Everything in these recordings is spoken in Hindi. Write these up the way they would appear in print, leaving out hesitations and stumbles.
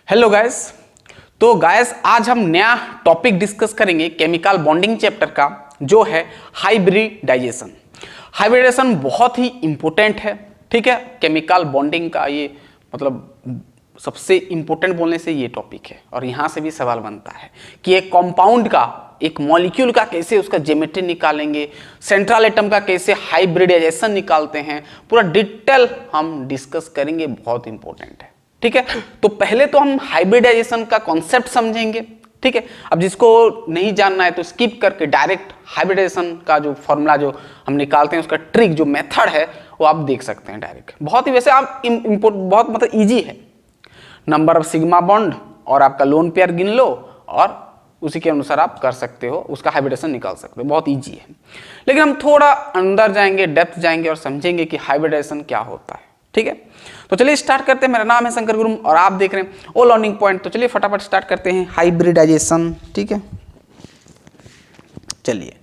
Hello guys. तो गाइस आज हम नया टॉपिक डिस्कस करेंगे केमिकल बॉन्डिंग चैप्टर का, जो है हाइब्रिडाइजेशन। हाइब्रिडाइजेशन बहुत ही इंपॉर्टेंट है, ठीक है। केमिकल बॉन्डिंग का ये मतलब सबसे इंपॉर्टेंट बोलने से ये टॉपिक है, और यहाँ से भी सवाल बनता है कि एक कंपाउंड का, एक मॉलिक्यूल का कैसे उसका ज्योमेट्री निकालेंगे, सेंट्रल एटम का कैसे हाइब्रिडाइजेशन निकालते हैं, पूरा डिटेल हम डिस्कस करेंगे, बहुत इंपॉर्टेंट है, ठीक है। तो पहले तो हम हाइब्रिडाइजेशन का कॉन्सेप्ट समझेंगे, ठीक है। अब जिसको नहीं जानना है तो स्किप करके डायरेक्ट हाइब्रिडाइजेशन का जो फॉर्मूला जो हम निकालते हैं, उसका ट्रिक जो मेथड है वो आप देख सकते हैं डायरेक्ट। बहुत ही वैसे आप बहुत मतलब इजी है। नंबर ऑफ सिग्मा बॉन्ड और आपका लोन पेयर गिन लो और उसी के अनुसार आप कर सकते हो, उसका हाइब्रिडेशन निकाल सकते हो, बहुत इजी है। लेकिन हम थोड़ा अंदर जाएंगे, डेप्थ जाएंगे और समझेंगे कि हाइब्रिडेशन क्या होता है, ठीक है। तो चलिए स्टार्ट करते हैं। मेरा नाम है शंकर गुरुम और आप देख रहे हैं ओ लर्निंग पॉइंट। तो चलिए फटाफट स्टार्ट करते हैं हाइब्रिडाइजेशन, ठीक है। चलिए,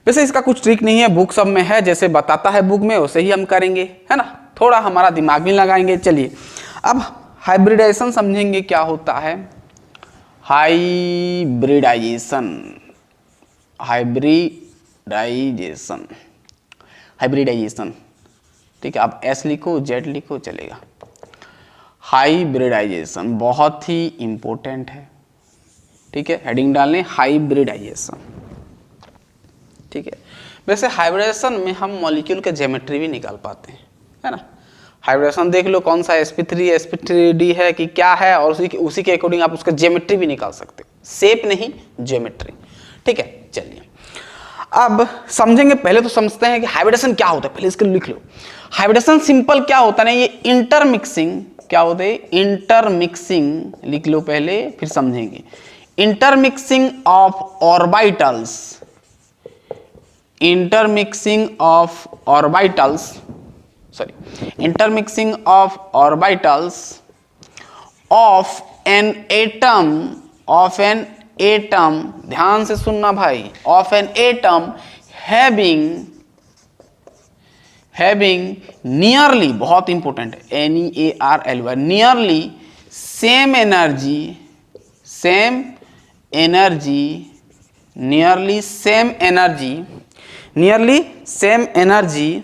वैसे इसका कुछ ट्रिक नहीं है, बुक सब में है, जैसे बताता है बुक में वैसे ही हम करेंगे, है ना। थोड़ा हमारा दिमाग भी लगाएंगे। चलिए अब हाइब्रिडाइजेशन समझेंगे क्या होता है। हाइब्रिडाइजेशन, हाइब्रिडाइजेशन, हाइब्रिडाइजेशन, ठीक है। आप एस लिखो, जेड लिखो, चलेगा। हाइब्रिडाइजेशन बहुत ही इंपॉर्टेंट है, ठीक है। हेडिंग डालने हाइब्रिडाइजेशन, ठीक है। वैसे हाइब्रिडाइजेशन में हम मॉलिक्यूल के ज्योमेट्री भी निकाल पाते हैं, है ना। हाइब्रिडेशन देख लो कौन सा sp3 sp3d है कि क्या है, और उसी के अकॉर्डिंग आप उसका ज्योमेट्री भी निकाल सकते हो, शेप नहीं ज्योमेट्री, ठीक है। चलिए अब समझेंगे। पहले तो समझते हैं कि हाइब्रिडेशन क्या होता है, पहले इसको लिख लो। हाइब्रिडेशन सिंपल क्या होता है ना, ये इंटरमिक्सिंग क्या होता है, इंटरमिक्सिंग लिख लो पहले, फिर समझेंगे। Intermixing of orbitals, intermixing of orbitals, sorry, intermixing of orbitals of an atom, of an atom, ध्यान से सुनना भाई, of an atom having nearly, बहुत इंपॉर्टेंट है, NEARLY, nearly same energy, same energy, nearly same energy, nearly same energy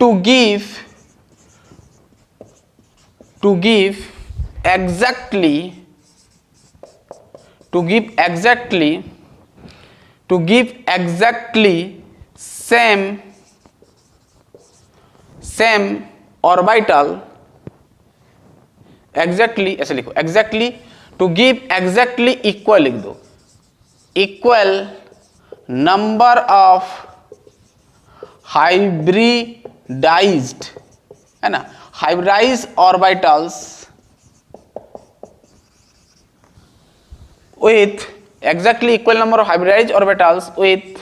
to give exactly same orbital, exactly ऐसे लिखो, exactly to give exactly equal, लिख दो, equal number of हाइब्रिडाइज्ड, है ना, hybridised orbitals with exactly equal number of hybridized orbitals with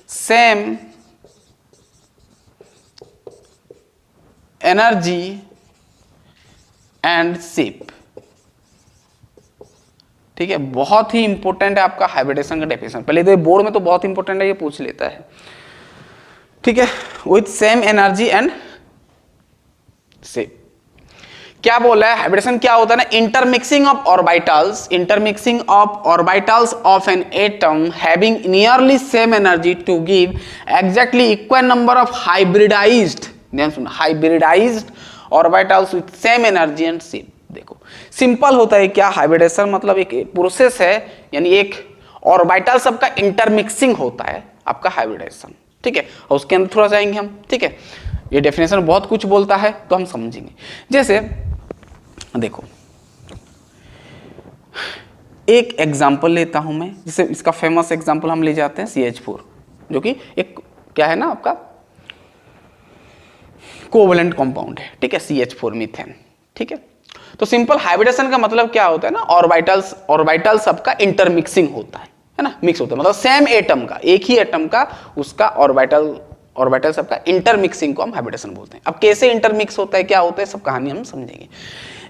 same energy and shape, ठीक है। बहुत ही इंपॉर्टेंट है आपका हाइब्रिडेशन का डेफिनेशन। पहले तो बोर्ड में तो बहुत इंपॉर्टेंट है, ये पूछ लेता है, ठीक है। With same energy and shape, क्या बोला है हाइब्रिडेशन क्या होता है ना, intermixing of orbitals, intermixing of orbitals of an atom having nearly same energy to give exactly equal number of hybridised, ध्यान सुनो, hybridised orbitals with same energy and shape. देखो सिंपल होता है क्या, हाइब्रिडेशन मतलब एक प्रोसेस है, यानी एक ऑर्बिटल सबका इंटरमिक्सिंग होता है आपका हाइब्रिडेशन, ठीक है। और उसके अंदर थोड़ा जाएंगे हम, ठीक है। ये डेफिनेशन बहुत कुछ बोलता है तो हम समझेंगे। जैसे देखो एक एग्जांपल लेता हूं मैं, जैसे इसका फेमस एग्जांपल हम ले जाते हैं CH4, जो कि एक क्या है ना आपका कोवलेंट कंपाउंड है, ठीक है, CH4 मीथेन, ठीक है। तो सिंपल हाइब्रिडेशन का मतलब क्या होता है ना, ऑर्बिटल सबका इंटरमिक्सिंग होता है ना, मिक्स होता है, मतलब सेम एटम का, एक ही एटम का उसका ऑर्बिटल सबका इंटरमिक्सिंग को हम हाइब्रिडेशन बोलते हैं। अब कैसे इंटरमिक्स होता है, क्या होता है, सब कहानी हम समझेंगे।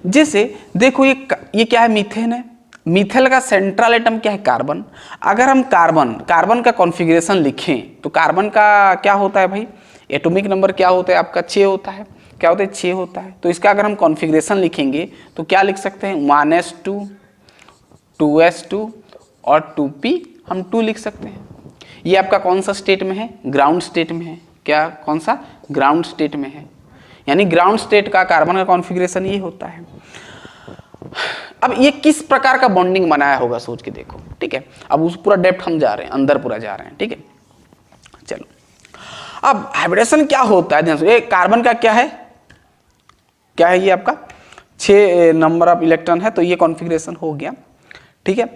जैसे देखो ये क्या है, मीथेन है, मिथेल का सेंट्रल एटम क्या है, कार्बन। अगर हम कार्बन का कॉन्फ़िगरेशन लिखें तो कार्बन का क्या होता है भाई, एटॉमिक नंबर क्या होता है आपका 6 होता है, क्या होता है 6 होता है। तो इसका अगर हम कॉन्फ़िगरेशन लिखेंगे तो क्या लिख सकते हैं 1s2 2s2 और 2p हम 2 लिख सकते हैं। ये आपका कौन सा स्टेट में है, ग्राउंड स्टेट में है। क्या कौन सा, ग्राउंड स्टेट में है। यानी ग्राउंड स्टेट का कार्बन का कॉन्फ़िगरेशन ये होता है। अब ये किस प्रकार का बॉन्डिंग बनाया होगा सोच के देखो, ठीक है। अब उस पूरा डेप्थ हम जा रहे हैं, अंदर पूरा जा रहे हैं, ठीक है। चलो अब हाइब्रिडेशन क्या होता है ध्यान से, ये कार्बन का क्या है, क्या है ये आपका 6 नंबर ऑफ इलेक्ट्रॉन है, तो ये कॉन्फ़िगरेशन हो गया, ठीक है।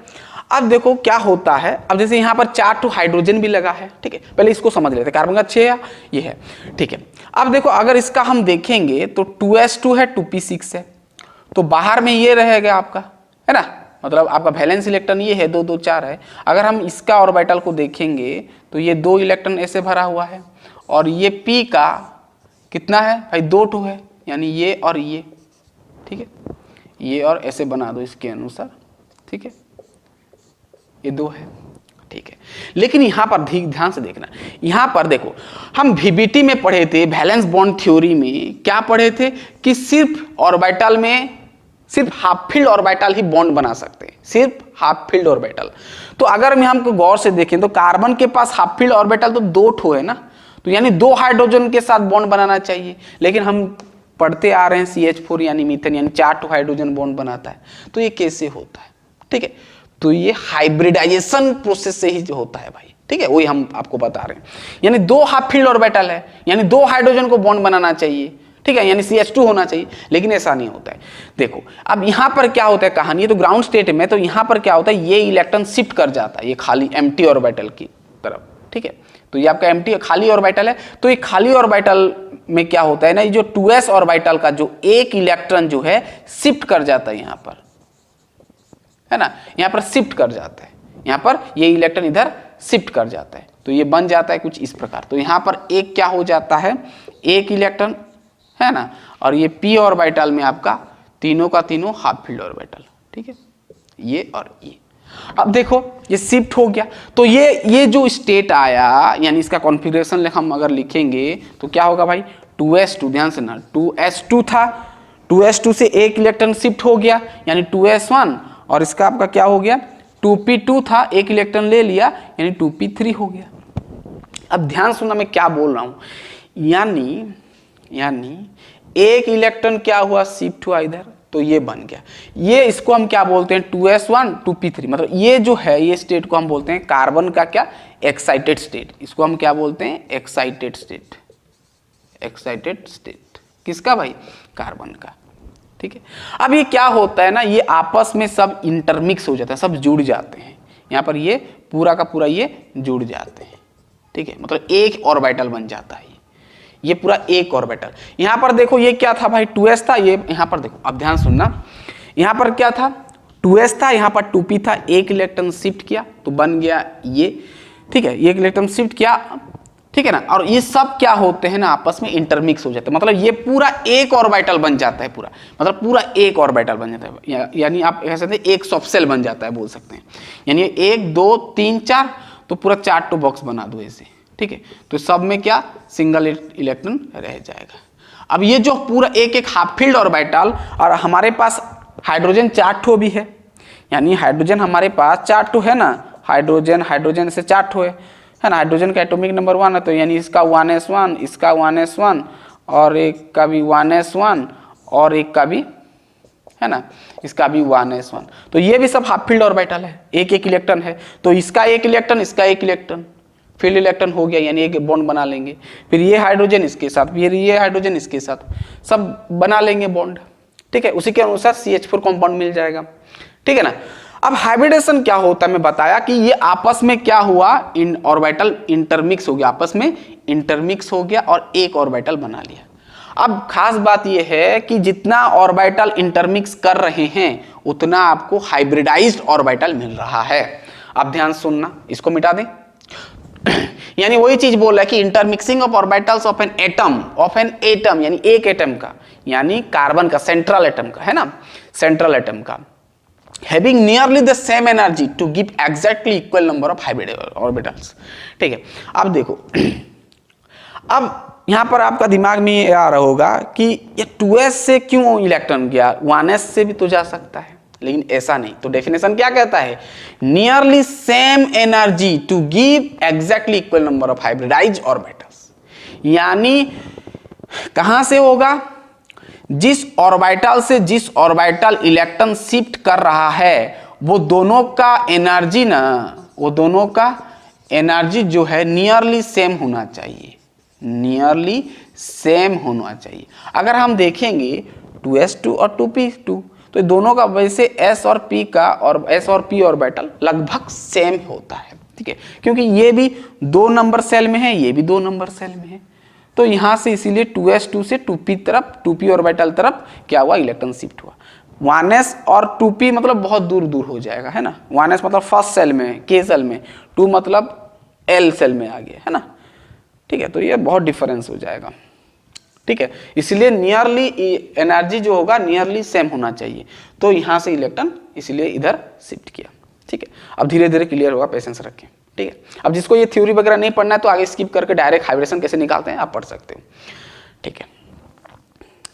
अब देखो क्या होता है, अब जैसे यहाँ पर 4 हाइड्रोजन भी लगा है, ठीक है। पहले इसको समझ लेते हैं, कार्बन का 6 ये है, ठीक है। अब देखो अगर इसका हम देखेंगे तो 2s2 है 2p6 है, तो बाहर में ये रहेगा आपका, है ना, मतलब आपका वैलेंस इलेक्ट्रॉन ये है 2 2 4 है। अगर हम इसका ऑर्बिटल को देखेंगे तो ये 2 इलेक्ट्रॉन ऐसे भरा हुआ है, और ये p का कितना है भाई 2 है, यानी ये और ये, ठीक है। ये और ऐसे बना दो इसके अनुसार, ठीक है, ये 2 है, ठीक है। लेकिन यहाँ पर ध्यान से देखना, यहाँ पर देखो हम वीबीटी में पढ़े थे, वैलेंस बॉन्ड थ्योरी में क्या पढ़े थे कि सिर्फ ऑर्बिटल में सिर्फ हाफ फील्ड ऑर्बिटल ही बॉन्ड बना सकते हैं, सिर्फ हाफ फील्ड ऑर्बिटल। तो अगर हम हमको गौर से देखें तो कार्बन के पास हाफ फील्ड ऑर्बिटल तो 2 है ना, तो यानी 2 हाइड्रोजन के साथ बॉन्ड बनाना चाहिए। लेकिन हम पढ़ते आ रहे हैं CH4 यानी मीथेन, यानी 4 हाइड्रोजन बॉन्ड बनाता है। तो ये कैसे होता है, ठीक है। तो ये हाइब्रिडाइजेशन प्रोसेस से ही जो होता है भाई, ठीक है, वही हम आपको बता रहे हैं। यानी 2 हाफ फील्ड ऑर्बिटल है, यानी 2 हाइड्रोजन को बॉन्ड बनाना चाहिए, ठीक है, यानी CH2 होना चाहिए, लेकिन ऐसा नहीं होता है। देखो अब यहाँ पर क्या होता है कहानी, ये तो ग्राउंड स्टेट में, तो यहाँ पर क्या होता है ये इलेक्ट्रॉन शिफ्ट कर जाता है ये खाली एम्प्टी ऑर्बिटल की तरफ, ठीक है। तो ये आपका एम्प्टी खाली ऑर्बिटल है, तो ये खाली ऑर्बिटल में क्या होता है ना, ये जो 2s ऑर्बिटल का जो एक इलेक्ट्रॉन जो है शिफ्ट कर जाता है यहाँ पर, है ना, यहाँ पर शिफ्ट कर जाता है, यहाँ पर ये इलेक्ट्रॉन इधर शिफ्ट कर जाता है, तो ये बन जाता है कुछ इस प्रकार। तो यहाँ पर एक क्या हो जाता है, एक इलेक्ट्रॉन, है ना, और ये p ऑर्बिटल में आपका तीनों का तीनों हाफ फील्ड ऑर्बिटल, ठीक है, ये और ये। अब देखो ये शिफ्ट हो गया, तो ये जो स्टेट आया, यानी इसका कॉन्फ़िगरेशन हम अगर लिखेंगे तो क्या होगा भाई 2s2, ध्यान से ना, 2s2 था, 2s2 से एक इलेक्ट्रॉन शिफ्ट हो गया यानी 2s1, और इसका आपका क्या हो गया 2p2 था, एक इलेक्ट्रॉन ले लिया यानी 2p3 हो गया। अब ध्यान सुनना मैं क्या बोल रहा हूं, यानी एक इलेक्ट्रॉन क्या हुआ शिफ्ट हुआ इधर, तो ये बन गया, ये इसको हम क्या बोलते हैं 2s1 2p3, मतलब ये जो है ये स्टेट को हम बोलते हैं कार्बन का क्या एक्साइटेड स्टेट, इसको हम क्या बोलते हैं एक्साइटेड स्टेट, एक्साइटेड स्टेट किसका भाई, कार्बन का, ठीक है। अब ये क्या होता है ना, ये आपस में सब इंटरमिक्स हो जाता है, सब जुड़ जाते हैं, यहाँ पर ये पूरा का पूरा ये जुड़ जाते हैं, ठीक है, मतलब एक ऑर्बिटल बन जाता है, ये पूरा एक ऑर्बिटल। यहाँ पर देखो ये क्या था भाई 2s था, ये यहाँ पर देखो, अब ध्यान सुनना, यहाँ पर क्या था 2s था, यहाँ पर 2p था, एक इलेक्ट्रॉन शिफ्ट किया तो बन गया ये, ठीक है, एक इलेक्ट्रॉन शिफ्ट किया, ठीक है ना, और ये सब क्या होते हैं ना आपस में इंटरमिक्स हो जाते हैं, मतलब ये पूरा एक ऑर्बिटल बन जाता है, पूरा मतलब पूरा एक ऑर्बिटल बन जाता है, यानी आप कह सकते हैं एक सबसेल बन जाता है बोल सकते हैं, यानी 1 2 3 4, तो पूरा 4 बॉक्स बना दो ऐसे, ठीक है। तो सब में क्या सिंगल इलेक्ट्रॉन रह जाएगा। अब ये जो पूरा एक एक हाफ फील्ड ऑर्बिटल, और हमारे पास हाइड्रोजन 4 भी है, यानी हाइड्रोजन हमारे पास 4 है ना, हाइड्रोजन से 4 है ना, हाइड्रोजन का एटॉमिक नंबर 1 है, तो यानी इसका 1s1, इसका 1s1, और एक का भी 1s1, और एक का भी, है ना, इसका भी 1s1, तो ये भी सब हाफ फील्ड ऑर्बिटल है, एक एक इलेक्ट्रॉन है, तो इसका एक इलेक्ट्रॉन, इसका एक इलेक्ट्रॉन, फील्ड इलेक्ट्रॉन हो गया, यानी एक बॉन्ड बना लेंगे, फिर ये हाइड्रोजन इसके साथ, फिर ये हाइड्रोजन इसके साथ, सब बना लेंगे बॉन्ड, ठीक है, उसी के अनुसार CH4 कंपाउंड मिल जाएगा, ठीक है ना। अब हाइब्रिडेशन क्या होता है, मैं बताया कि ये आपस में क्या हुआ, इन ऑर्बिटल इंटरमिक्स हो गया, आपस में इंटरमिक्स हो गया और एक ऑर्बिटल बना लिया। अब खास बात ये है कि जितना ऑर्बिटल इंटरमिक्स कर रहे हैं उतना आपको हाइब्रिडाइज्ड ऑर्बिटल मिल रहा है। अब ध्यान सुनना, इसको मिटा दें, यानी वही चीज बोल रहा है कि intermixing of orbitals of an atom, यानी एक एटम का, यानी कार्बन का सेंट्रल एटम का, है ना, सेंट्रल एटम का, having nearly the same energy to give exactly equal number of hybrid orbitals, ठीक है। अब देखो, अब यहां पर आपका दिमाग में ये आ रहा होगा कि ये 2s से क्यों इलेक्ट्रॉन गया, 1s से भी तो जा सकता है, लेकिन ऐसा नहीं। तो डेफिनेशन क्या कहता है, nearly same energy to give exactly equal number of hybridise orbitals. यानी कहां से होगा, जिस ऑर्बिटल से जिस ऑर्बिटल इलेक्ट्रॉन शिफ्ट कर रहा है वो दोनों का एनर्जी ना, वो दोनों का एनर्जी जो है नियरली सेम होना चाहिए, नियरली सेम होना चाहिए। अगर हम देखेंगे 2s2 और 2p2 तो दोनों का वैसे s और p का और s और p ऑर्बिटल लगभग सेम होता है, ठीक है, क्योंकि ये भी 2 नंबर सेल में है, ये भी 2 नंबर सेल में है। तो यहां से इसीलिए 2s2 से 2p तरफ, 2p ऑर्बिटल तरफ क्या हुआ, इलेक्ट्रॉन शिफ्ट हुआ। 1s और 2p मतलब बहुत दूर दूर हो जाएगा, है ना। 1s मतलब फर्स्ट सेल में, k सेल में, 2 मतलब l सेल में आ गया, है ना, ठीक है। तो ये बहुत डिफरेंस हो जाएगा, ठीक है। इसलिए नियरली एनर्जी जो होगा नियरली सेम होना चाहिए। तो यहां से इलेक्ट्रॉन इसलिए इधर शिफ्ट किया, ठीक है। अब धीरे धीरे क्लियर होगा, पेशेंस रखें, ठीक है। अब जिसको ये थ्योरी वगैरह नहीं पढ़ना है तो आगे स्किप करके डायरेक्ट हाइब्रिडेशन कैसे निकालते हैं आप पढ़ सकते हो, ठीक है।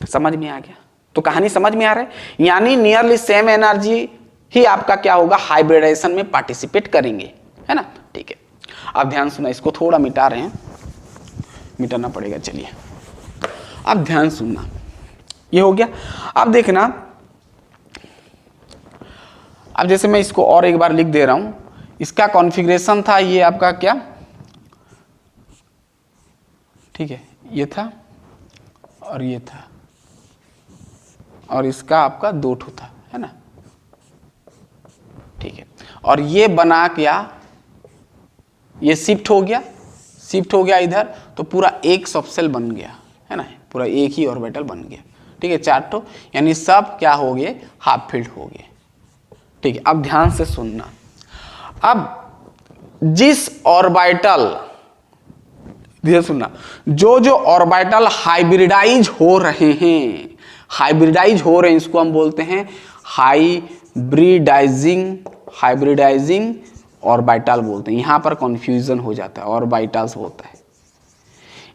समझ में आ गया, तो कहानी समझ में आ रहा है। यानी नियरली सेम एनर्जी ही आपका क्या होगा, हाइब्रिडाइजेशन में पार्टिसिपेट करेंगे, है ना, ठीक है। अब ध्यान सुना, इसको थोड़ा मिटा रहे हैं, मिटाना पड़ेगा, चलिए अब ध्यान सुनना, ये हो गया। अब देखना, अब जैसे मैं इसको और एक बार लिख दे रहा हूं, इसका कॉन्फ़िगरेशन था ये आपका क्या, ठीक है, ये था और ये था, और इसका आपका 2 ठो था, है ना, ठीक है। और ये बना क्या, ये शिफ्ट हो गया, शिफ्ट हो गया इधर, तो पूरा एक सब सेल बन गया, है ना, पूरा एक ही ऑर्बिटल बन गया, ठीक है, 4 ठो, यानी सब क्या हो गए, हाफ फील्ड हो गए, ठीक है। अब ध्यान से सुनना, अब जिस ऑर्बिटल, धीरे सुनना, जो ऑर्बिटल हाइब्रिडाइज हो रहे हैं, हाइब्रिडाइज हो रहे हैं, इसको हम बोलते हैं हाइब्रिडाइजिंग ऑर्बिटल बोलते हैं। यहां पर कंफ्यूजन हो जाता है, ऑर्बिटल्स होता है,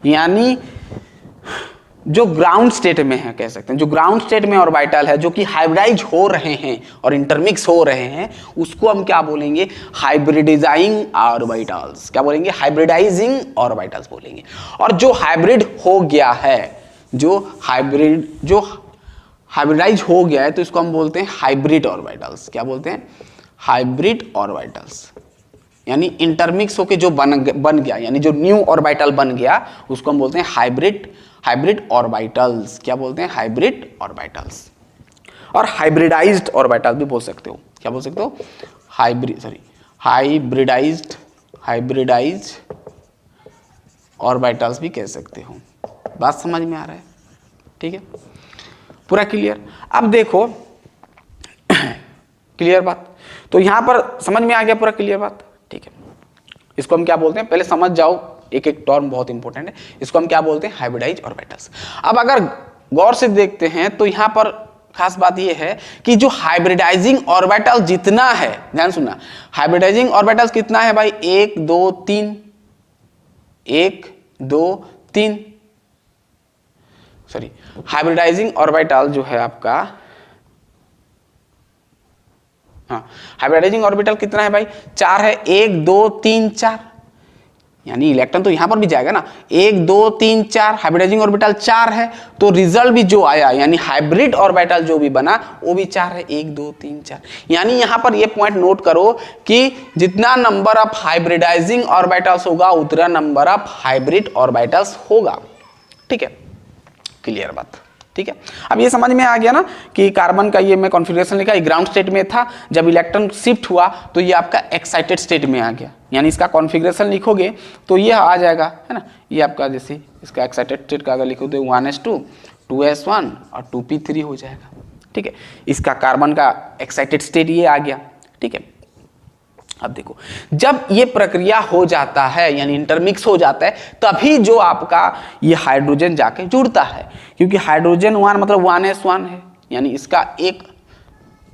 यानी जो ग्राउंड स्टेट में है, कह सकते हैं जो ग्राउंड स्टेट में ऑर्बिटल है, जो कि हाइब्रिडाइज हो रहे हैं और इंटरमिक्स हो रहे हैं, उसको हम क्या बोलेंगे, हाइब्रिडाइजिंग ऑर्बिटल्स। क्या बोलेंगे, हाइब्रिडाइजिंग ऑर्बिटल्स बोलेंगे। और जो हाइब्रिड हो गया है, जो हाइब्रिडाइज हो गया है, तो इसको हम बोलते हैं हाइब्रिड ऑर्बिटल्स। क्या बोलते हैं, हाइब्रिड ऑर्बिटल्स, यानी इंटरमिक्स होके जो बन गया, यानी जो न्यू ऑर्बिटल बन गया, उसको हम बोलते हैं हाइब्रिड ऑर्बिटल्स। क्या बोलते हैं, हाइब्रिड ऑर्बिटल्स। और हाइब्रिडाइज्ड ऑर्बिटल भी बोल सकते हो। क्या बोल सकते हो, हाइब्रिडाइज्ड ऑर्बिटल्स भी कह सकते हो। बात समझ में आ रहा है, ठीक है, पूरा क्लियर। अब देखो क्लियर बात, तो यहां पर समझ में आ गया पूरा क्लियर बात, ठीक है। इसको हम क्या बोलते हैं, पहले समझ जाओ, एक एक टर्म बहुत इंपॉर्टेंट है। इसको हम क्या बोलते हैं, हाइब्रिडाइज ऑर्बिटल्स। अब अगर गौर से देखते हैं तो यहां पर खास बात यह है कि जो हाइब्रिडाइजिंग ऑर्बिटल जितना है, ध्यान सुनना, हाइब्रिडाइजिंग ऑर्बिटल्स कितना है भाई, 1 2 3, 1 2 3, सॉरी, हाइब्रिडाइजिंग ऑर्बिटल जो है आपका, हाँ, हाइब्रिडाइजिंग ऑर्बिटल कितना है भाई, 4 है, 1 2 3 4, यानी इलेक्ट्रॉन तो यहां पर भी जाएगा ना, 1 2 3 4, हाइब्रिडाइजिंग ऑर्बिटल 4 है, तो रिजल्ट भी जो आया, यानी हाइब्रिड ऑर्बिटल जो भी बना वो भी 4 है, 1 2 3 4। यानी यहां पर ये पॉइंट नोट करो कि जितना नंबर ऑफ हाइब्रिडाइजिंग ऑर्बिटल्स होगा उतना नंबर ऑफ हाइब्रिड ऑर्बिटल्स होगा, ठीक है, क्लियर बात, ठीक है। अब ये समझ में आ गया ना कि कार्बन का ये मैं कॉन्फ़िगरेशन लिखा, ग्राउंड स्टेट में था, जब इलेक्ट्रॉन शिफ्ट हुआ तो ये आपका एक्साइटेड स्टेट में आ गया, यानी इसका कॉन्फ़िगरेशन लिखोगे तो ये आ जाएगा, है ना, ये आपका जैसे इसका एक्साइटेड स्टेट का अगर लिखो तो 1s2 2s1 और 2p3 हो जाएगा, ठीक है। इसका कार्बन का एक्साइटेड स्टेट ये आ गया, ठीक है। अब देखो, जब ये प्रक्रिया हो जाता है, यानी इंटरमिक्स हो जाता है, तभी जो आपका ये हाइड्रोजन जाके जुड़ता है, क्योंकि हाइड्रोजन 1 मतलब 1s1 है, यानी इसका एक,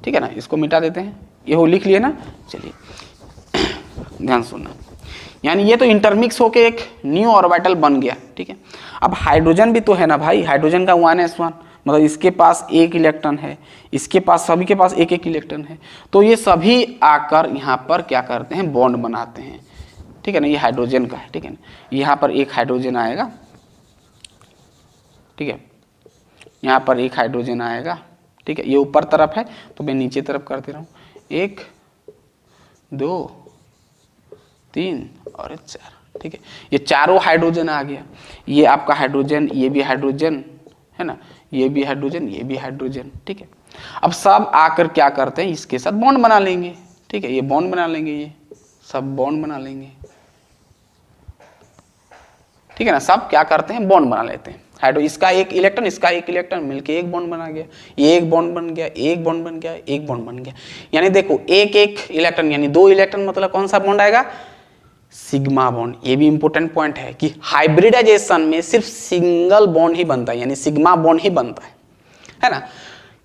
ठीक है ना, इसको मिटा देते हैं, ये हो लिख लिए ना, चलिए ध्यान सुनना, यानी ये तो इंटरमिक्स होके एक न्यू ऑर्बिटल बन गया, ठीक है। अब हाइड्रोजन भी तो है ना भाई, हाइड्रोजन का 1s1 मतलब इसके पास एक इलेक्ट्रॉन है, इसके पास सभी के पास एक एक इलेक्ट्रॉन है, तो ये सभी आकर यहाँ पर क्या करते हैं, बॉन्ड बनाते हैं, ठीक है ना। ये हाइड्रोजन का है, ठीक है ना। यहाँ पर एक हाइड्रोजन आएगा, ठीक है, यहाँ पर एक हाइड्रोजन आएगा, ठीक है। ये ऊपर तरफ है तो मैं नीचे तरफ करते रहूँ, 1 2 3 और 4, ठीक है। ये चारों हाइड्रोजन आ गया, ये आपका हाइड्रोजन, ये भी हाइड्रोजन है ना, ये भी हाइड्रोजन, ये भी हाइड्रोजन, ठीक है। अब सब आकर क्या करते हैं, इसके साथ बॉन्ड बना लेंगे, ठीक है। ये बॉन्ड बना लेंगे, ये सब बॉन्ड बना लेंगे, ठीक है ना। सब क्या करते हैं, बॉन्ड बना लेते हैं। हाइड्रो इसका एक इलेक्ट्रॉन, इसका एक इलेक्ट्रॉन मिलके एक बॉन्ड बना गया, ये एक बॉन्ड बन गया, एक बॉन्ड बन गया, एक बॉन्ड बन गया। यानी देखो एक एक इलेक्ट्रॉन यानी 2 इलेक्ट्रॉन मतलब कौन सा बॉन्ड आएगा, सिग्मा बॉन्ड। ये भी इंपॉर्टेंट पॉइंट है कि हाइब्रिडाइजेशन में सिर्फ सिंगल बॉन्ड ही बनता है, यानी सिग्मा बॉन्ड ही बनता है ना।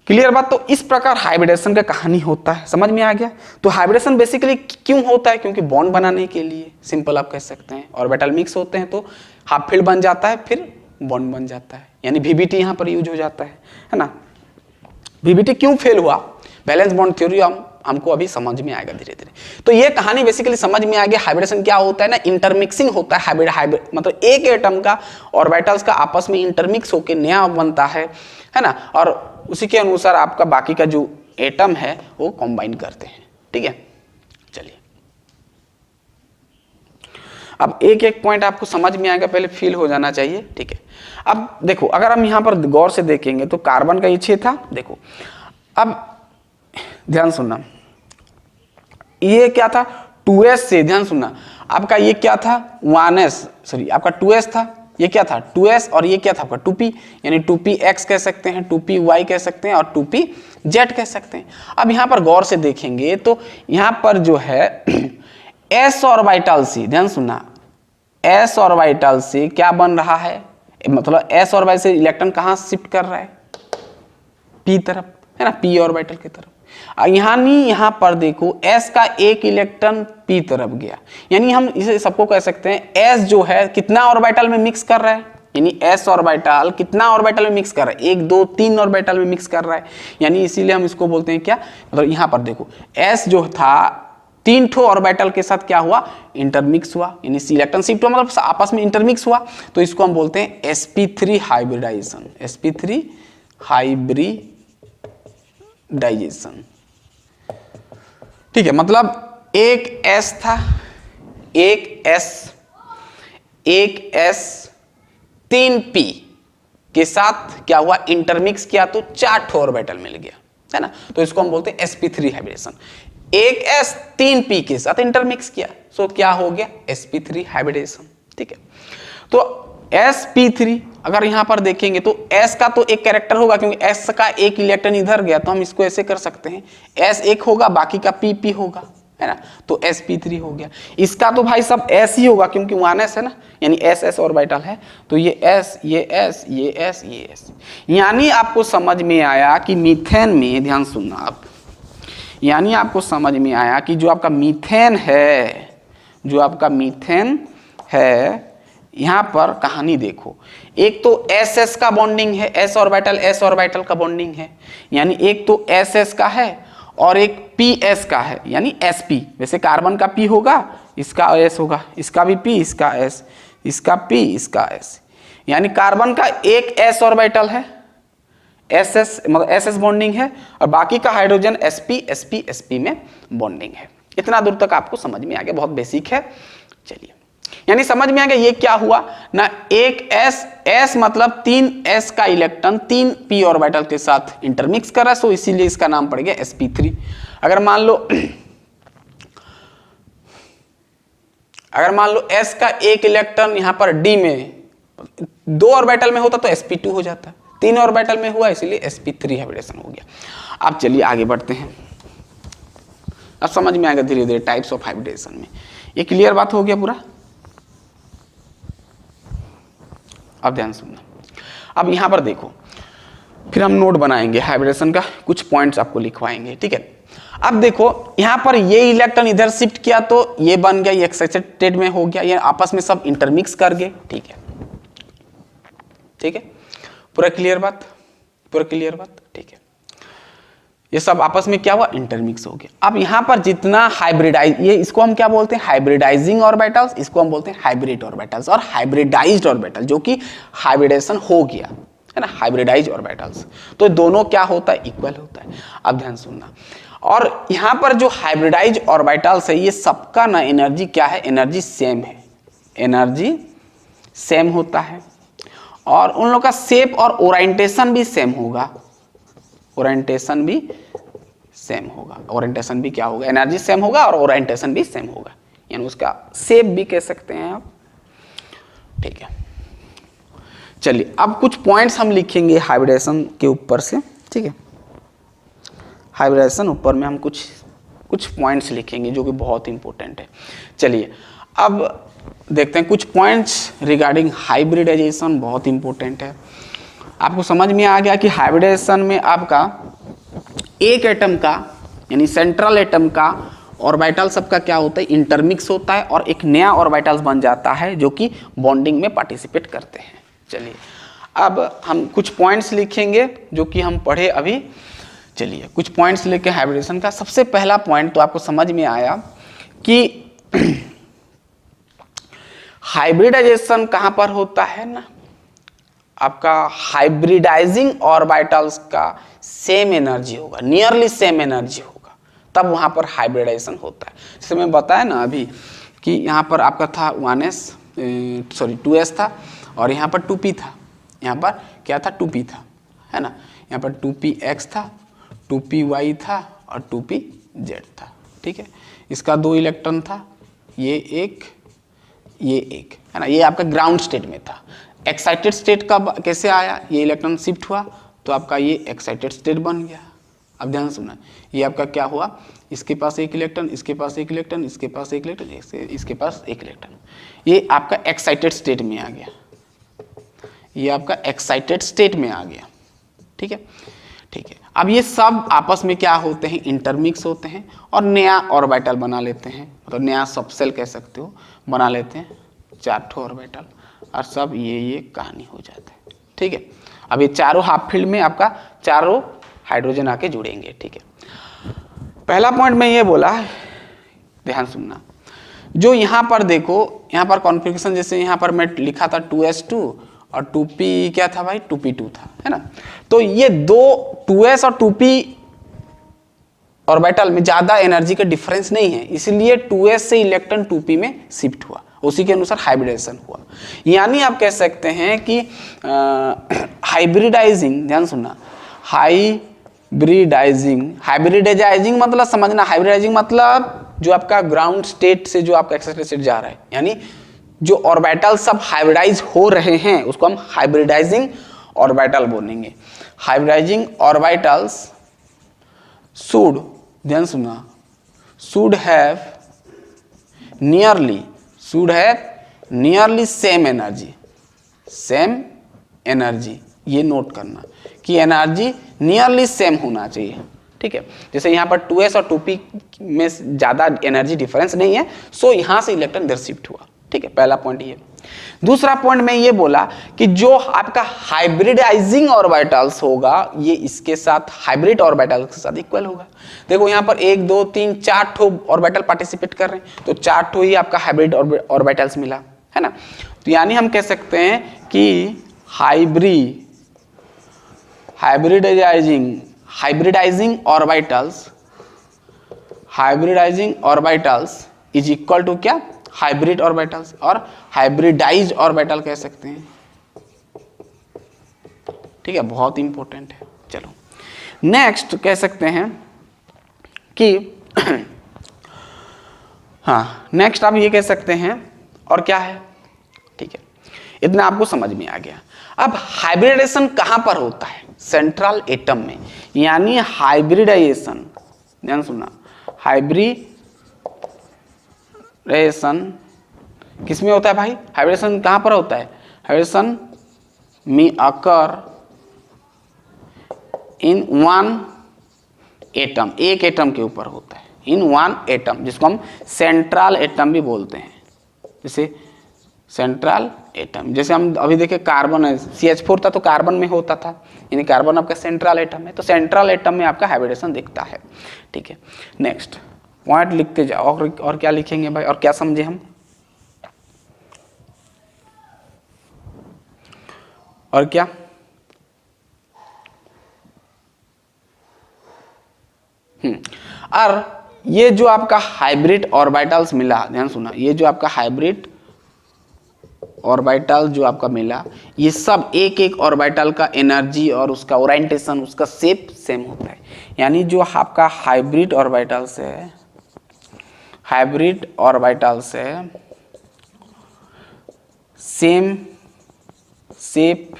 क्लियर बात। तो इस प्रकार हाइब्रिडेशन का कहानी होता है, समझ में आ गया। तो हाइब्रिडेशन बेसिकली क्यों होता है, क्योंकि बॉन्ड बनाने के लिए, सिंपल आप कह सकते हैं। ऑर्बिटल मिक्स होते हैं तो हाफ फील्ड बन जाता है, फिर बॉन्ड बन जाता है, यानी वीबीटी यहाँ पर यूज हो जाता है ना। वीबीटी क्यों फेल हुआ, बैलेंस बॉन्ड थ्योरी हमको अभी समझ में आएगा धीरे धीरे। तो ये कहानी बेसिकली समझ में आ गया। हाइब्रिडेशन क्या होता है ना, इंटरमिक्सिंग होता है। हाइब्रिड मतलब एक एटम का ऑर्बिटल्स का आपस में इंटरमिक्स होकर नया बनता है ना, और उसी के अनुसार आपका बाकी का जो एटम है वो कंबाइन करते हैं, ठीक है। चलिए अब एक एक पॉइंट आपको समझ में आएगा, पहले फील हो जाना चाहिए, ठीक है। अब देखो अगर हम यहाँ पर गौर से देखेंगे तो कार्बन का ये 6 था, देखो अब ध्यान सुनना, ये क्या था 2s से, ध्यान सुनना, आपका ये क्या था 1s, सॉरी आपका 2s था, ये क्या था 2s और ये क्या था आपका 2p, यानी 2px कह सकते हैं, 2py कह सकते हैं और 2pz कह सकते हैं। अब यहाँ पर गौर से देखेंगे तो यहाँ पर जो है s ऑर्बिटल से, ध्यान सुनना, s ऑर्बिटल से क्या बन रहा है, मतलब s ऑर्बिटल से इलेक्ट्रॉन कहाँ शिफ्ट कर रहा है, p तरफ, है ना, p ऑर्बिटल की तरफ। यहाँ पर देखो s का एक इलेक्ट्रॉन p तरफ गया, यानी हम इसे सबको कह सकते हैं s जो है कितना ऑर्बिटल में मिक्स कर रहा है, यानी s ऑर्बिटल कितना ऑर्बिटल में मिक्स कर रहा है, 1 2 3 ऑर्बिटल में मिक्स कर रहा है, यानी इसीलिए हम इसको बोलते हैं क्या, मतलब यहाँ पर देखो s जो था 3 ठो ऑर्बिटल के साथ क्या हुआ, इंटरमिक्स हुआ, यानी इलेक्ट्रॉन शिफ्ट हुआ, मतलब आपस में इंटरमिक्स हुआ, तो इसको हम बोलते हैं sp3 हाइब्रिडाइजेशन, sp3 हाइब्रिडाइजेशन, ठीक है। मतलब एक s था, एक s 3p के साथ क्या हुआ, इंटरमिक्स किया तो 4 ठो ऑर्बिटल मिल गया, है ना, तो इसको हम बोलते हैं sp3 हाइब्रिडेशन। एक s 3p के साथ इंटरमिक्स किया, सो क्या हो गया sp3 हाइब्रिडेशन, ठीक है। तो sp3 अगर यहां पर देखेंगे तो s का तो एक कैरेक्टर होगा, क्योंकि s का एक इलेक्ट्रॉन इधर गया, तो हम इसको ऐसे कर सकते हैं, s एक होगा बाकी का pp होगा, है ना, तो sp3 हो गया। इसका तो भाई सब s ही होगा क्योंकि 1s है ना, यानी s ऑर्बिटल है, तो ये s ये s ये s ये s, यानी आपको समझ में आया कि मीथेन में, ध्यान सुनना आप, यानी आपको समझ में आया कि जो आपका मीथेन है, जो आपका मीथेन है, यहां पर कहानी देखो, एक तो SS का बॉन्डिंग है, s ऑर्बिटल का बॉन्डिंग है, यानी एक तो SS का है और एक PS का है, यानी sp, वैसे कार्बन का p होगा, इसका s होगा, इसका भी p, इसका s, इसका p, इसका s, यानी कार्बन का एक s ऑर्बिटल है, SS मतलब SS बॉन्डिंग है, और बाकी का हाइड्रोजन sp में बॉन्डिंग है। इतना दूर तक आपको समझ में आ गया, बहुत बेसिक है। चलिए, यानी समझ में आ गया ये क्या हुआ ना, एक s मतलब 3s का इलेक्ट्रॉन 3p ऑर्बिटल के साथ इंटरमिक्स कर रहा है, सो इसीलिए इसका नाम पड़ गया sp3। अगर मान लो s का एक इलेक्ट्रॉन यहां पर d में 2 ऑर्बिटल में होता तो sp2 हो जाता, 3 ऑर्बिटल में हुआ इसीलिए sp3 हाइब्रिडेशन हो गया। अब चलिए आगे बढ़ते हैं, अब समझ में आएगा धीरे धीरे टाइप्स ऑफ हाइब्रिडेशन में। ये क्लियर बात हो गया पूरा। अब ध्यान सुनना, अब यहां पर देखो, फिर हम नोट बनाएंगे हाइब्रिडेशन का, कुछ पॉइंट्स आपको लिखवाएंगे, ठीक है। अब देखो यहां पर ये इलेक्ट्रॉन इधर शिफ्ट किया तो ये बन गया, ये एक्साइटेड स्टेट में हो गया, ये आपस में सब इंटरमिक्स कर गए। ठीक है, ठीक है, पूरा क्लियर बात, पूरा क्लियर बात। ठीक है, ये सब आपस में क्या हुआ, इंटरमिक्स हो गया। अब यहां पर जितना हाइब्रिडाइज, ये इसको हम क्या बोलते हैं, हाइब्रिडाइजिंग ऑर्बिटल्स, इसको हम बोलते हैं हाइब्रिड ऑर्बिटल्स और हाइब्रिडाइज्ड ऑर्बिटल, जो कि हाइब्रिडेशन हो गया है ना, हाइब्रिडाइज ऑर्बिटल्स। तो दोनों क्या होता है, इक्वल होता है। अब ध्यान सुनना, और यहां पर जो हाइब्रिडाइज ऑर्बिटल्स है ये सबका ना एनर्जी क्या है, एनर्जी सेम है, एनर्जी सेम होता है, और उन लोग का शेप और ओरिएंटेशन भी सेम होगा, ओरिएंटेशन भी सेम होगा, ओरिएंटेशन भी क्या होगा, एनर्जी सेम होगा और ओरिएंटेशन भी सेम होगा, यानी उसका शेप भी कह सकते हैं आप। ठीक है, चलिए अब कुछ पॉइंट्स हम लिखेंगे हाइब्रिडेशन के ऊपर से। ठीक है, हाइब्रिडेशन ऊपर में हम कुछ पॉइंट्स लिखेंगे जो कि बहुत इंपॉर्टेंट है। चलिए अब देखते हैं कुछ पॉइंट्स रिगार्डिंग हाइब्रिडाइजेशन, बहुत इंपॉर्टेंट है। आपको समझ में आ गया कि हाइब्रिडेशन में आपका एक एटम का यानी सेंट्रल एटम का ऑर्बिटल सबका क्या होता है, इंटरमिक्स होता है, और एक नया ऑर्बिटल्स बन जाता है जो कि बॉन्डिंग में पार्टिसिपेट करते हैं। चलिए अब हम कुछ पॉइंट्स लिखेंगे जो कि हम पढ़े अभी। चलिए कुछ पॉइंट्स लेके हाइब्रिडेशन का। सबसे पहला पॉइंट तो आपको समझ में आया कि हाइब्रिडाइजेशन कहां पर होता है ना, आपका हाइब्रिडाइजिंग ऑर्बिटल्स का सेम एनर्जी होगा, नियरली सेम एनर्जी होगा, तब वहां पर हाइब्रिडाइजेशन होता है। जैसे मैं बताया ना अभी कि यहाँ पर आपका था 2s था, और यहाँ पर 2p था, यहाँ पर क्या था, 2p था, है ना, यहाँ पर 2px था, 2py था और 2pz था। ठीक है, इसका 2 इलेक्ट्रॉन था, ये एक, है ना, ये आपका ग्राउंड स्टेट में था। एक्साइटेड स्टेट कब कैसे आया, ये इलेक्ट्रॉन शिफ्ट हुआ तो आपका ये एक्साइटेड स्टेट बन गया। अब ध्यान सुनना, ये आपका क्या हुआ, इसके पास एक इलेक्ट्रॉन, इसके पास एक इलेक्ट्रॉन, इसके पास एक इलेक्ट्रॉन, इसके पास एक इलेक्ट्रॉन, ये आपका एक्साइटेड स्टेट में आ गया, ये आपका एक्साइटेड स्टेट में आ गया। ठीक है, ठीक है। अब ये सब आपस में क्या होते हैं, इंटरमिक्स होते हैं और नया ऑर्बिटल बना लेते हैं, मतलब नया सबसेल कह सकते हो, बना लेते हैं 4 ठो ऑर्बिटल, और सब ये कहानी हो जाता है। ठीक है, अब ये चारों हाफ फील्ड में आपका चारों हाइड्रोजन आके जुड़ेंगे। ठीक है, पहला पॉइंट मैं ये बोला, ध्यान सुनना, जो यहाँ पर देखो, यहाँ पर कॉन्फ़िगरेशन जैसे यहाँ पर मैं लिखा था 2s2 और 2p क्या था भाई, 2p2 था, है ना। तो ये दो 2s और 2p ऑर्बिटल में ज्यादा एनर्जी का डिफरेंस नहीं है, इसलिए 2s से इलेक्ट्रॉन 2p में शिफ्ट हुआ, उसी के अनुसार हाइब्रिडेशन हुआ। यानी आप कह सकते हैं कि हाइब्रिडाइजिंग, ध्यान सुनना, हाइब्रिडाइजिंग मतलब समझना, हाइब्रिडाइजिंग मतलब जो आपका ग्राउंड स्टेट से जो आपका एक्साइटेड स्टेट जा रहा है, यानी जो ऑर्बिटल सब हाइब्रिडाइज हो रहे हैं उसको हम हाइब्रिडाइजिंग ऑर्बिटल बोलेंगे। हाइब्रिडाइजिंग ऑर्बिटल्स शुड, ध्यान सुनना, should have nearly same energy, ये नोट करना कि एनर्जी नियरली सेम होना चाहिए। ठीक है, जैसे यहाँ पर 2s और 2p में ज्यादा एनर्जी डिफरेंस नहीं है, सो यहाँ से इलेक्ट्रॉन इधर शिफ्ट हुआ। ठीक है, पहला पॉइंट ये। दूसरा पॉइंट में ये बोला कि जो आपका हाइब्रिडाइजिंग ऑर्बिटल्स होगा ये इसके साथ हाइब्रिड ऑर्बिटल्स के साथ इक्वल होगा। देखो यहाँ पर 1 2 3 4 ठो ऑर्बिटल पार्टिसिपेट कर रहे हैं, तो 4 ठो ही आपका हाइब्रिड ऑर्बिटल्स मिला, है ना। तो यानी हम कह सकते हैं कि हाइब्रिडाइजिंग ऑर्बिटल्स इज इक्वल टू क्या, हाइब्रिड ऑर्बिटल्स, और हाइब्रिडाइज्ड ऑर्बिटल कह सकते हैं। ठीक है, बहुत इंपॉर्टेंट है। चलो नेक्स्ट कह सकते हैं कि हाँ, नेक्स्ट आप ये कह सकते हैं, और क्या है, ठीक है, इतना आपको समझ में आ गया। अब हाइब्रिडेशन कहां पर होता है, सेंट्रल एटम में, यानी हाइब्रिडाइजेशन, ध्यान सुनना, हाइब्रिडेशन किस में होता है भाई, हाइब्रिडेशन कहां पर होता है, हाइब्रिडेशन में अकर इन वन एटम, एक एटम के ऊपर होता है, इन वन एटम, जिसको हम सेंट्रल एटम भी बोलते हैं। जैसे सेंट्रल एटम, जैसे हम अभी देखे कार्बन है, CH4 था तो कार्बन में होता था, यानी कार्बन आपका सेंट्रल एटम है, तो सेंट्रल एटम में आपका हाइब्रिडेशन दिखता है। ठीक है, नेक्स्ट पॉइंट लिखते जाओ। और क्या लिखेंगे भाई, और क्या समझे हम, और क्या, और ये जो आपका हाइब्रिड ऑर्बिटल्स मिला, ध्यान सुना, ये जो आपका हाइब्रिड ऑर्बिटल जो आपका मिला, ये सब एक एक ऑर्बिटल का एनर्जी और उसका ओरिएंटेशन, उसका शेप सेम होता है। यानी जो आपका हाइब्रिड ऑर्बिटल्स है, हाइब्रिड ऑर्बिटल्स है, same shape,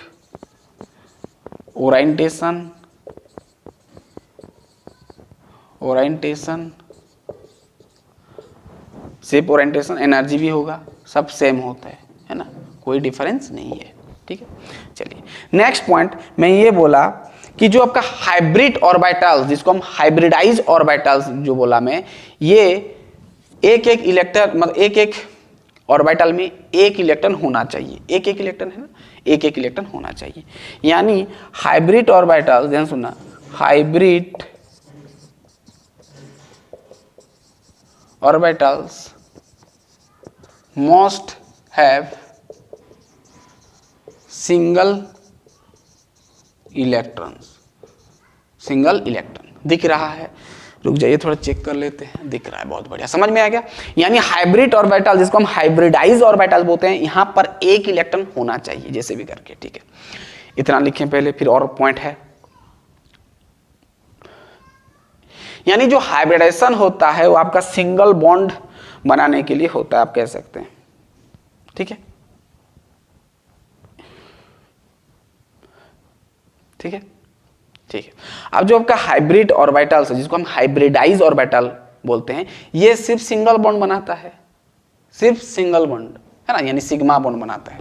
orientation, shape orientation, energy भी होगा, सब सेम होता है ना, कोई डिफरेंस नहीं है। ठीक है, चलिए नेक्स्ट पॉइंट मैं ये बोला कि जो आपका हाइब्रिड ऑर्बिटल्स, जिसको हम हाइब्रिडाइज ऑर्बिटल्स जो बोला मैं, ये एक एक इलेक्ट्रॉन, मतलब एक एक ऑर्बिटल में एक इलेक्ट्रॉन होना चाहिए, एक एक इलेक्ट्रॉन है ना, एक एक इलेक्ट्रॉन होना चाहिए। यानी हाइब्रिड ऑर्बिटल्स, ध्यान सुनना, hybrid orbitals must have single electrons, single electron. दिख रहा है, रुक जाइए थोड़ा चेक कर लेते हैं, दिख रहा है, बहुत बढ़िया, समझ में आ गया। यानी हाइब्रिड ऑर्बिटल, जिसको हम हाइब्रिडाइज ऑर्बिटल बोलते हैं, यहां पर एक इलेक्ट्रॉन होना चाहिए जैसे भी करके। ठीक है, इतना लिखें पहले, फिर और पॉइंट है। यानी जो हाइब्रिडाइजेशन होता है वो आपका सिंगल बॉन्ड बनाने के लिए होता है, आप कह सकते हैं। ठीक है, ठीक है, ठीक है। अब जो आपका हाइब्रिड ऑर्बिटल्स है, जिसको हम हाइब्रिडाइज ऑर्बिटल बोलते हैं, ये सिर्फ सिंगल बॉन्ड बनाता है, सिर्फ सिंगल बॉन्ड है ना, यानी सिग्मा बॉन्ड बनाता है।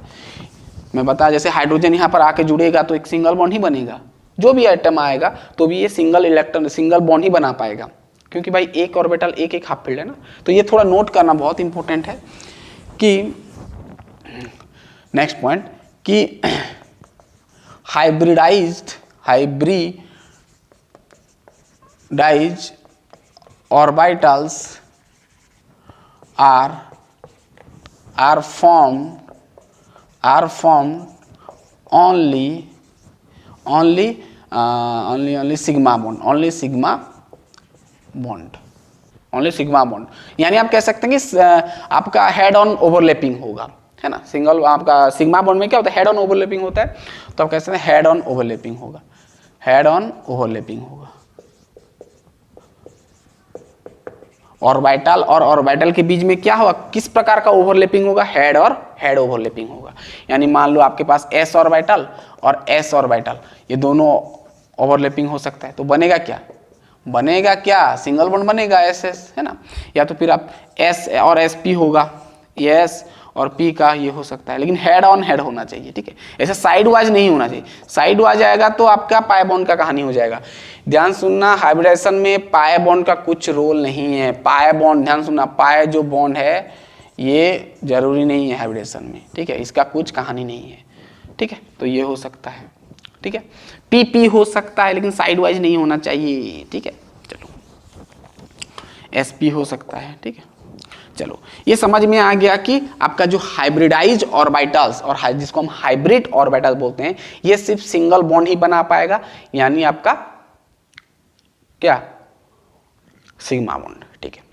मैं बता, जैसे हाइड्रोजन यहां पर आके जुड़ेगा तो एक सिंगल बॉन्ड ही बनेगा, जो भी आइटम आएगा तो भी ये सिंगल इलेक्ट्रॉन, सिंगल बॉन्ड ही बना पाएगा, क्योंकि भाई एक ऑर्बिटल एक एक हाफ फील्ड है ना। तो ये थोड़ा नोट करना बहुत इंपॉर्टेंट है कि नेक्स्ट पॉइंट कि hybridised orbitals are formed only sigma bond, only sigma bond। यानी आप कह सकते हैं कि आपका हेड ऑन ओवरलैपिंग होगा, है ना। सिंगल आपका सिग्मा बॉन्ड में क्या होता है, हेड ऑन ओवरलैपिंग होता है, तो आप कह सकते हैं हेड ऑन ओवरलैपिंग होगा, हेड ऑन ओवरलैपिंग होगा। ऑर्बिटल और ऑर्बिटल के बीच में क्या होगा, किस प्रकार का ओवरलैपिंग होगा, हेड और हेड ओवरलैपिंग होगा। यानी मान लो आपके पास s ऑर्बिटल और s ऑर्बिटल, ये दोनों ओवरलैपिंग हो सकता है, तो बनेगा क्या, सिंगल बॉन्ड बनेगा SS, है ना। या तो फिर आप S और SP होगा, S और P का ये हो सकता है, लेकिन हेड ऑन हेड होना चाहिए। ठीक है, ऐसे साइड वाइज नहीं होना चाहिए, साइड वाइज आएगा तो आपका पाई बॉन्ड का कहानी हो जाएगा। ध्यान सुनना, हाइब्रिडेशन में पाई बॉन्ड का कुछ रोल नहीं है। पाई बॉन्ड, ध्यान सुनना, पाई जो बॉन्ड है ये जरूरी नहीं है हाइब्रिडेशन में। ठीक है, इसका कुछ कहानी नहीं है। ठीक है, तो ये हो सकता है। ठीक है, PP हो सकता है, लेकिन साइड वाइज नहीं होना चाहिए। ठीक है, चलो SP हो सकता है। ठीक है, चलो ये समझ में आ गया कि आपका जो हाइब्रिडाइज ऑर्बिटल्स और जिसको हम हाइब्रिड ऑर्बिटल बोलते हैं, ये सिर्फ सिंगल बॉन्ड ही बना पाएगा, यानी आपका क्या, सिग्मा बॉन्ड। ठीक है,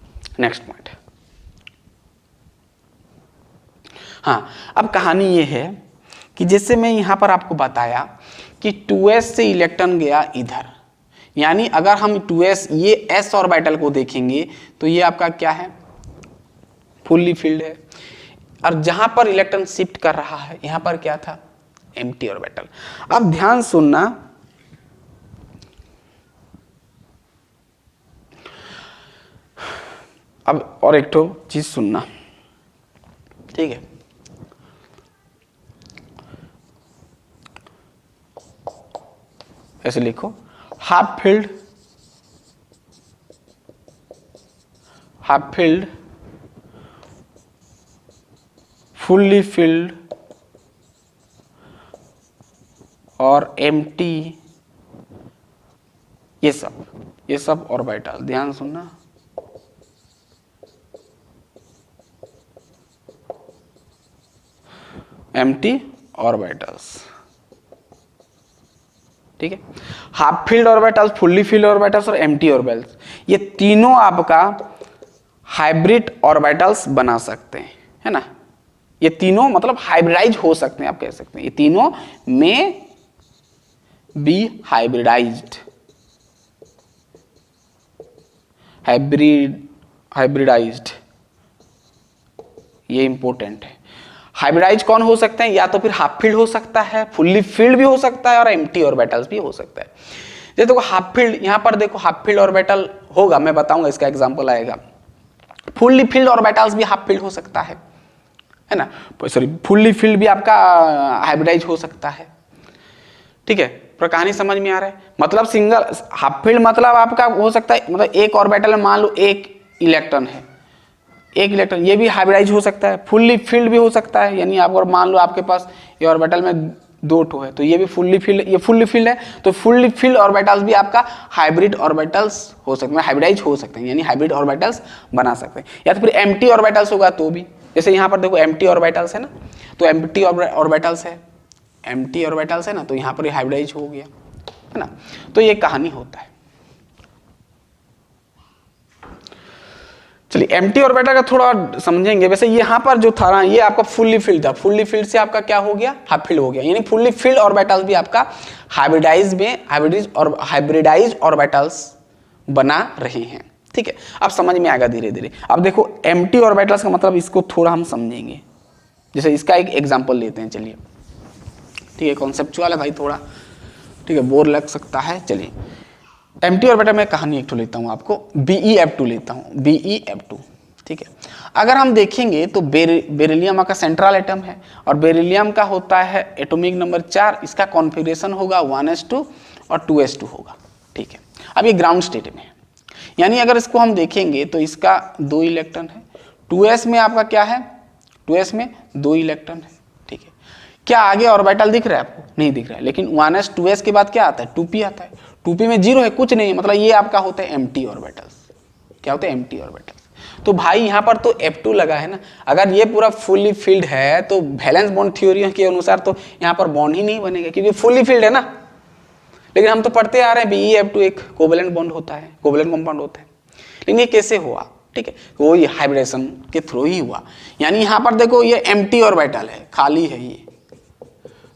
नेक्स्ट पॉइंट। हाँ, अब कहानी ये है कि जैसे मैं यहां पर आपको बताया कि 2s से इलेक्ट्रॉन गया इधर, यानी अगर हम 2s ये s ऑर्बिटल को देखेंगे तो ये आपका क्या है, फुल्ली फील्ड है, और जहां पर इलेक्ट्रॉन शिफ्ट कर रहा है यहां पर क्या था, एम्प्टी ऑर्बिटल। अब ध्यान सुनना, अब और एक तो चीज सुनना, ठीक है। ऐसे लिखो, half field half filled, fully filled और एम्प्टी, ये सब ऑर्बिटल, ध्यान सुनना। एम्प्टी ऑर्बिटल्स, ठीक है। Half field orbitals, fully field orbitals और एम्प्टी ऑर्बिटल्स, ये तीनों आपका हाइब्रिड ऑर्बिटल्स बना सकते हैं, है ना। ये तीनों मतलब हाइब्रिडाइज हो सकते हैं, आप कह सकते हैं ये तीनों में बी हाइब्रिडाइज्ड, हाइब्रिडाइज्ड, ये इंपॉर्टेंट है। हाइब्रिडाइज कौन हो सकते हैं, या तो फिर हाफ फील्ड हो सकता है, फुल्ली फील्ड भी हो सकता है और एम्प्टी ऑर्बिटल्स भी हो सकता है। जैसे देखो हाफ फील्ड, यहां पर देखो हाफ फील्ड ऑर्बिटल होगा, मैं बताऊंगा, इसका एग्जांपल आएगा। फुल्ली फील्ड ऑर्बिटल्स भी हाफ फील्ड हो सकता है ना, सॉरी फुल्ली फील्ड भी आपका हाइब्रिडाइज हो सकता है, ठीक है। पर कहानी समझ में आ रहा है, मतलब सिंगल हाफ फील्ड मतलब आपका हो सकता है, मतलब एक ऑर्बिटल में मान लो एक इलेक्ट्रॉन है, एक इलेक्ट्रॉन, ये भी हाइब्रिडाइज हो सकता है। फुल्ली फील्ड भी हो सकता है, यानी आप अगर मान लो आपके पास ये ऑर्बिटल में दो ठो है, तो ये भी फुल्ली फील्ड, ये फुल्ली फील्ड है, तो फुल्ली फील्ड ऑर्बिटल्स भी आपका हाइब्रिड ऑर्बिटल्स हो सकते हैं, हाइब्रिडाइज हो सकते हैं, यानी हाइब्रिड ऑर्बिटल्स बना सकते हैं। या तो फिर एम्प्टी ऑर्बिटल्स होगा तो भी, जैसे यहाँ पर देखो एम्प्टी ऑर्बिटल्स है ना, तो एम्प्टी ऑर्बिटल्स है, एम्प्टी ऑर्बिटल्स है ना, तो यहाँ पर हाइब्रिडाइज हो गया, है ना। तो ये कहानी होता है। चलिए एम्प्टी ऑर्बिटल का थोड़ा समझेंगे। वैसे यहाँ पर जो था ये आपका फुल्ली फील्ड था, फुल्ली फील्ड से आपका क्या हो गया, हाफ फील्ड हो गया, यानी फुल्ली फील्ड ऑर्बिटल भी आपका हाइब्रिडाइज ऑर्बिटल्स बना रहे हैं, ठीक है। अब समझ में आएगा धीरे धीरे। अब देखो एम्प्टी ऑर्बिटल्स का मतलब इसको थोड़ा हम समझेंगे, जैसे इसका एक एग्जाम्पल लेते हैं, चलिए, ठीक है, कॉन्सेप्चुअल है भाई थोड़ा, ठीक है, बोर लग सकता है। चलिए एम्प्टी ऑर्बिटल में कहानी एक तो लेता हूं आपको, BeF2 लेता हूं, BeF2, ठीक है। अगर हम देखेंगे तो बेरिलियम का सेंट्रल एटम है और बेरिलियम का होता है एटॉमिक नंबर 4, इसका कॉन्फ़िगरेशन होगा 1s2 और 2s2 होगा, ठीक है। अब ये ग्राउंड स्टेट में है, यानी अगर इसको हम देखेंगे तो इसका 2 इलेक्ट्रॉन है, 2s में आपका क्या है, 2s में 2 इलेक्ट्रॉन है, ठीक है। क्या आगे ऑर्बिटल दिख रहा है आपको, नहीं दिख रहा है, लेकिन 1s 2s के बाद क्या आता है, 2p आता है, 2p में 0 है, कुछ नहीं है, मतलब ये आपका होता है एम्प्टी ऑर्बिटल्स। क्या होता है, एम्प्टी ऑर्बिटल्स। तो भाई यहाँ पर तो F2 लगा है ना, अगर ये पूरा फुल्ली फील्ड है तो वैलेंस बॉन्ड थ्योरी के अनुसार तो यहाँ पर बॉन्ड ही नहीं बनेगा, क्योंकि फुल्ली फील्ड है ना। लेकिन हम तो पढ़ते आ रहे हैं BeF2 एक कोवेलेंट बॉन्ड होता है, कोवेलेंट कंपाउंड होता है, लेकिन ये कैसे हुआ, ठीक है, वो ये हाइब्रिडेशन के थ्रू ही हुआ। यानी यहाँ पर देखो ये एम्प्टी ऑर्बिटल है, खाली है ये,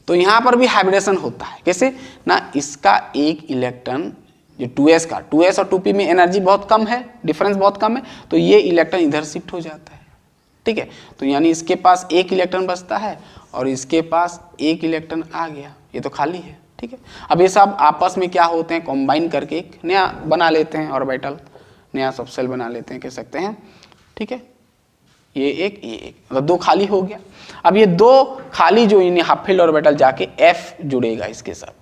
तो यहाँ पर भी हाइब्रिडेशन होता है, कैसे ना, इसका एक इलेक्ट्रॉन जो 2s का, 2s और 2p में एनर्जी बहुत कम है, डिफरेंस बहुत कम है, तो ये इलेक्ट्रॉन इधर शिफ्ट हो जाता है, ठीक है। तो यानी इसके पास एक इलेक्ट्रॉन बचता है और इसके पास एक इलेक्ट्रॉन आ गया, ये तो खाली है, ठीक है। अब ये सब आपस में क्या होते हैं, कॉम्बाइन करके एक नया बना लेते हैं ऑर्बिटल, नया सब सेल बना लेते हैं, कह सकते हैं, ठीक है। ये एक मतलब 2 खाली हो गया। अब ये 2 खाली जो इन हाफ फील्ड ऑर्बिटल जाके F जुड़ेगा इसके साथ,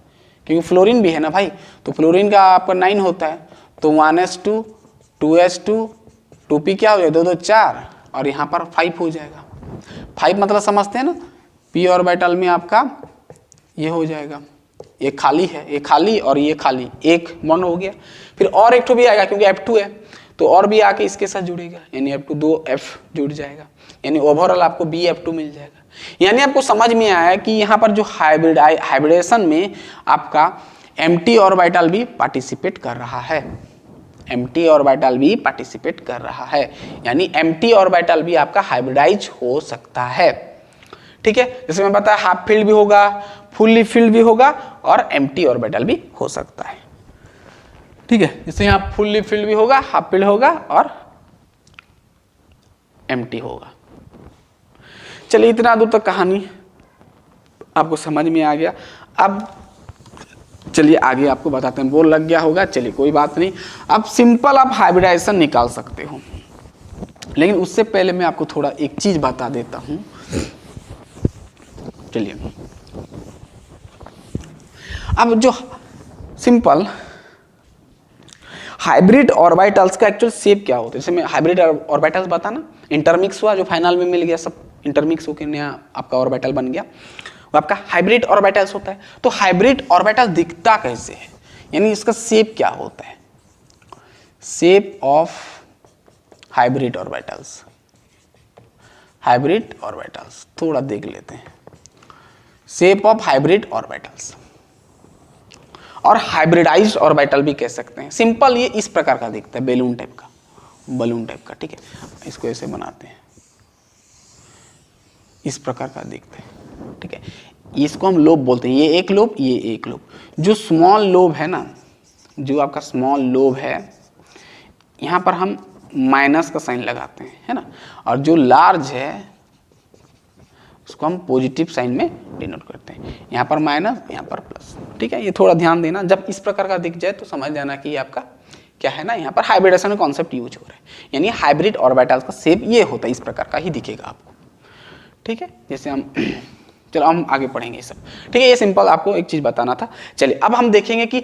क्योंकि फ्लोरीन भी है ना भाई, तो फ्लोरीन का आपका 9 होता है, तो 1s2 2s2 2p क्या हो जाएगा, 2 2 4 और यहाँ पर 5 हो जाएगा। 5 मतलब समझते हैं ना, p ऑर्बिटल में आपका ये हो जाएगा, एक खाली है, एक खाली और ये खाली, एक बॉन्ड हो गया। फिर और एक तो भी आएगा क्योंकि F2 है, तो और भी आके इसके साथ जुड़ेगा, यानी F2 2F जुड़ जाएगा, यानी ओवरऑल आपको BeF2 मिल जाएगा। यानी आपको समझ में आया कि यहाँ पर जो हाइब्रिडेशन में आपका एम्प्टी ऑर्बिटल भी पार्टिसिपेट कर रहा है, एम्प्टी ऑर्बिटल भी पार्टिसिपेट कर रहा है, यानी एम्प्टी ऑर्बिटल भी आपका हाइब्रिडाइज हो सकता है, ठीक है। जैसे मैं बताया हाफ फील्ड भी होगा, फुल्ली फील्ड भी होगा और एम्प्टी ऑर्बिटल भी हो सकता है, ठीक है। जैसे यहाँ फुल्ली फील्ड भी होगा, हाफ फील्ड होगा और एम्प्टी होगा। चलिए इतना दूर तक कहानी आपको समझ में आ गया। अब चलिए आगे आपको बताते हैं, बोल लग गया होगा, चलिए कोई बात नहीं। अब सिंपल आप हाइब्रिडाइजेशन निकाल सकते हो, लेकिन उससे पहले मैं आपको थोड़ा एक चीज बता देता हूं। चलिए अब जो सिंपल हाइब्रिड ऑर्बिटल्स का एक्चुअल शेप क्या होता है, जैसे मैं हाइब्रिड ऑर्बिटल्स बता ना, इंटरमिक्स हुआ जो फाइनल में मिल गया, सब इंटरमिक्स होकर नया आपका ऑर्बिटल बन गया, वो आपका हाइब्रिड ऑर्बिटल्स होता है। तो हाइब्रिड ऑर्बिटल दिखता कैसे है, यानी इसका शेप क्या होता है, shape of hybrid orbitals. Hybrid orbitals थोड़ा देख लेते हैं, शेप ऑफ हाइब्रिड ऑर्बिटल्स, और हाइब्रिडाइज्ड ऑर्बिटल भी कह सकते हैं। सिंपल ये इस प्रकार का दिखता है, बैलून टाइप का, बलून टाइप का, ठीक है। इसको ऐसे बनाते हैं, इस प्रकार का दिखता है, ठीक है। इसको हम लोब बोलते हैं, ये एक लोब, ये एक लोब। जो स्मॉल लोब है ना, जो आपका स्मॉल लोब है, यहाँ पर हम माइनस का साइन लगाते हैं, है ना, और जो लार्ज है उसको हम पॉजिटिव साइन में डिनोट करते हैं, यहाँ पर माइनस, यहाँ पर प्लस, ठीक है। ये थोड़ा ध्यान देना, जब इस प्रकार का दिख जाए तो समझ जाना कि आपका क्या है ना, यहाँ पर हाइब्रिडेशन का कॉन्सेप्ट यूज हो रहा है, यानी हाइब्रिड ऑर्बिटल्स का शेप ये होता है, इस प्रकार का ही दिखेगा आपको, ठीक है। जैसे हम चलो हम आगे पढ़ेंगे ये सब, ठीक है। ये सिंपल आपको एक चीज बताना था। चलिए अब हम देखेंगे कि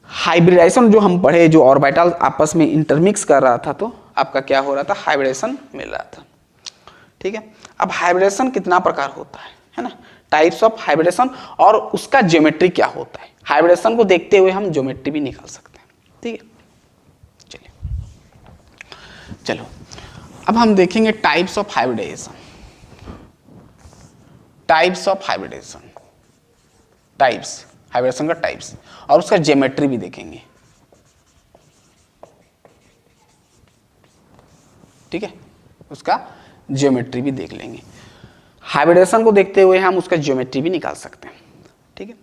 हाइब्रिडाइजेशन जो हम पढ़े, जो ऑर्बिटल आपस में इंटरमिक्स कर रहा था, तो आपका क्या हो रहा था, हाइब्रिडेशन मिल रहा था, ठीक है। अब हाइब्रिडेशन कितना प्रकार होता है ना, टाइप्स ऑफ हाइब्रिडेशन, और उसका ज्योमेट्री क्या होता है। हाइब्रिडेशन को देखते हुए हम ज्योमेट्री भी निकाल सकते हैं, ठीक है। चलिए चलो अब हम देखेंगे types of hybridisation. Types of hybridisation, types, hybridisation का टाइप्स, और उसका ज्योमेट्री भी देखेंगे, ठीक है। उसका ज्योमेट्री भी देख लेंगे। हाइब्रिडेशन को देखते हुए हम उसका ज्योमेट्री भी निकाल सकते हैं, ठीक है।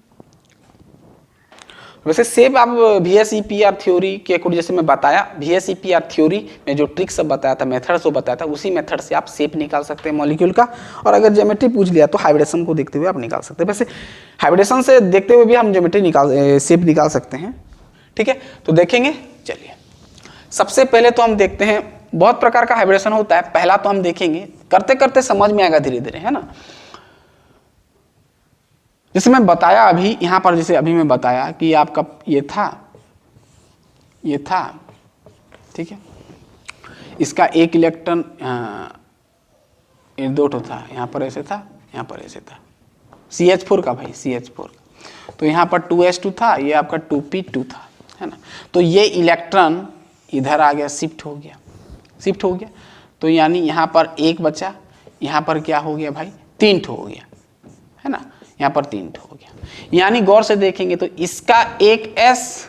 वैसे सेम आप VSEPR थ्योरी के अकॉर्डिंग, जैसे मैं बताया VSEPR थ्योरी में जो ट्रिक्स सब बताया था, मेथड्स वो बताया था, उसी मेथड से आप शेप निकाल सकते हैं मॉलिक्यूल का, और अगर ज्योमेट्री पूछ लिया तो हाइब्रिडेशन को देखते हुए आप निकाल सकते हैं। वैसे हाइब्रिडेशन से देखते हुए भी हम ज्योमेट्री निकाल, शेप निकाल सकते हैं, ठीक है। तो देखेंगे, चलिए सबसे पहले तो हम देखते हैं, बहुत प्रकार का हाइब्रिडेशन होता है। पहला तो हम देखेंगे, करते करते समझ में आएगा धीरे धीरे, है ना। जैसे मैं बताया अभी यहाँ पर, जैसे अभी मैं बताया कि आपका ये था, ठीक है। इसका एक इलेक्ट्रॉन इर्दोट था, यहाँ पर ऐसे था, यहाँ पर ऐसे था, CH4 का भाई, CH4 का। तो यहाँ पर 2s2 था, ये आपका 2p2 था, है ना। तो ये इलेक्ट्रॉन इधर आ गया, शिफ्ट हो गया, शिफ्ट हो गया, तो यानी यहाँ पर एक बचा, यहाँ पर क्या हो गया भाई, 3 ठो हो गया, है ना, यहाँ पर 3 ठो हो गया। यानी गौर से देखेंगे तो इसका एक S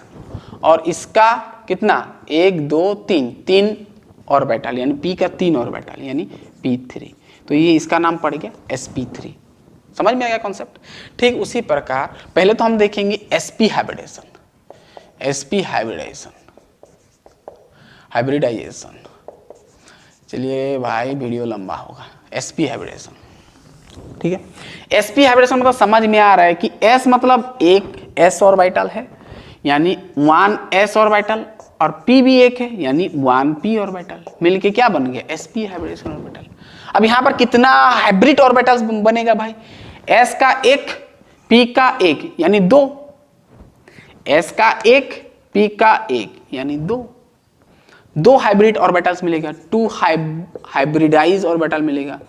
और इसका कितना, 1 2 3, 3 ऑर्बिटल, यानी P का 3 ऑर्बिटल, यानी P3। तो ये इसका नाम पड़ गया sp3। समझ में आ गया कॉन्सेप्ट, ठीक। उसी प्रकार पहले तो हम देखेंगे sp hybridisation, sp hybridisation, hybridisation. चलिए भाई वीडियो लंबा होगा, sp हाइब्रिडेशन, ठीक है। sp हाइब्रिडेशन मतलब समझ में आ रहा है कि s मतलब एक s ऑर्बिटल है, यानी 1s ऑर्बिटल, और p भी एक है, यानी 1p ऑर्बिटल, मिलके क्या बन गया, sp हाइब्रिडेशन ऑर्बिटल। अब यहाँ पर कितना हाइब्रिड ऑर्बिटल्स बनेगा भाई, s का एक, p का एक, यानी 2, s का एक, p का एक, यानी 2 हाइब्रिड ऑर्बिटल्स मिलेगा, 2 हाइब्रिडाइज ऑर्बिटल मिलेगा,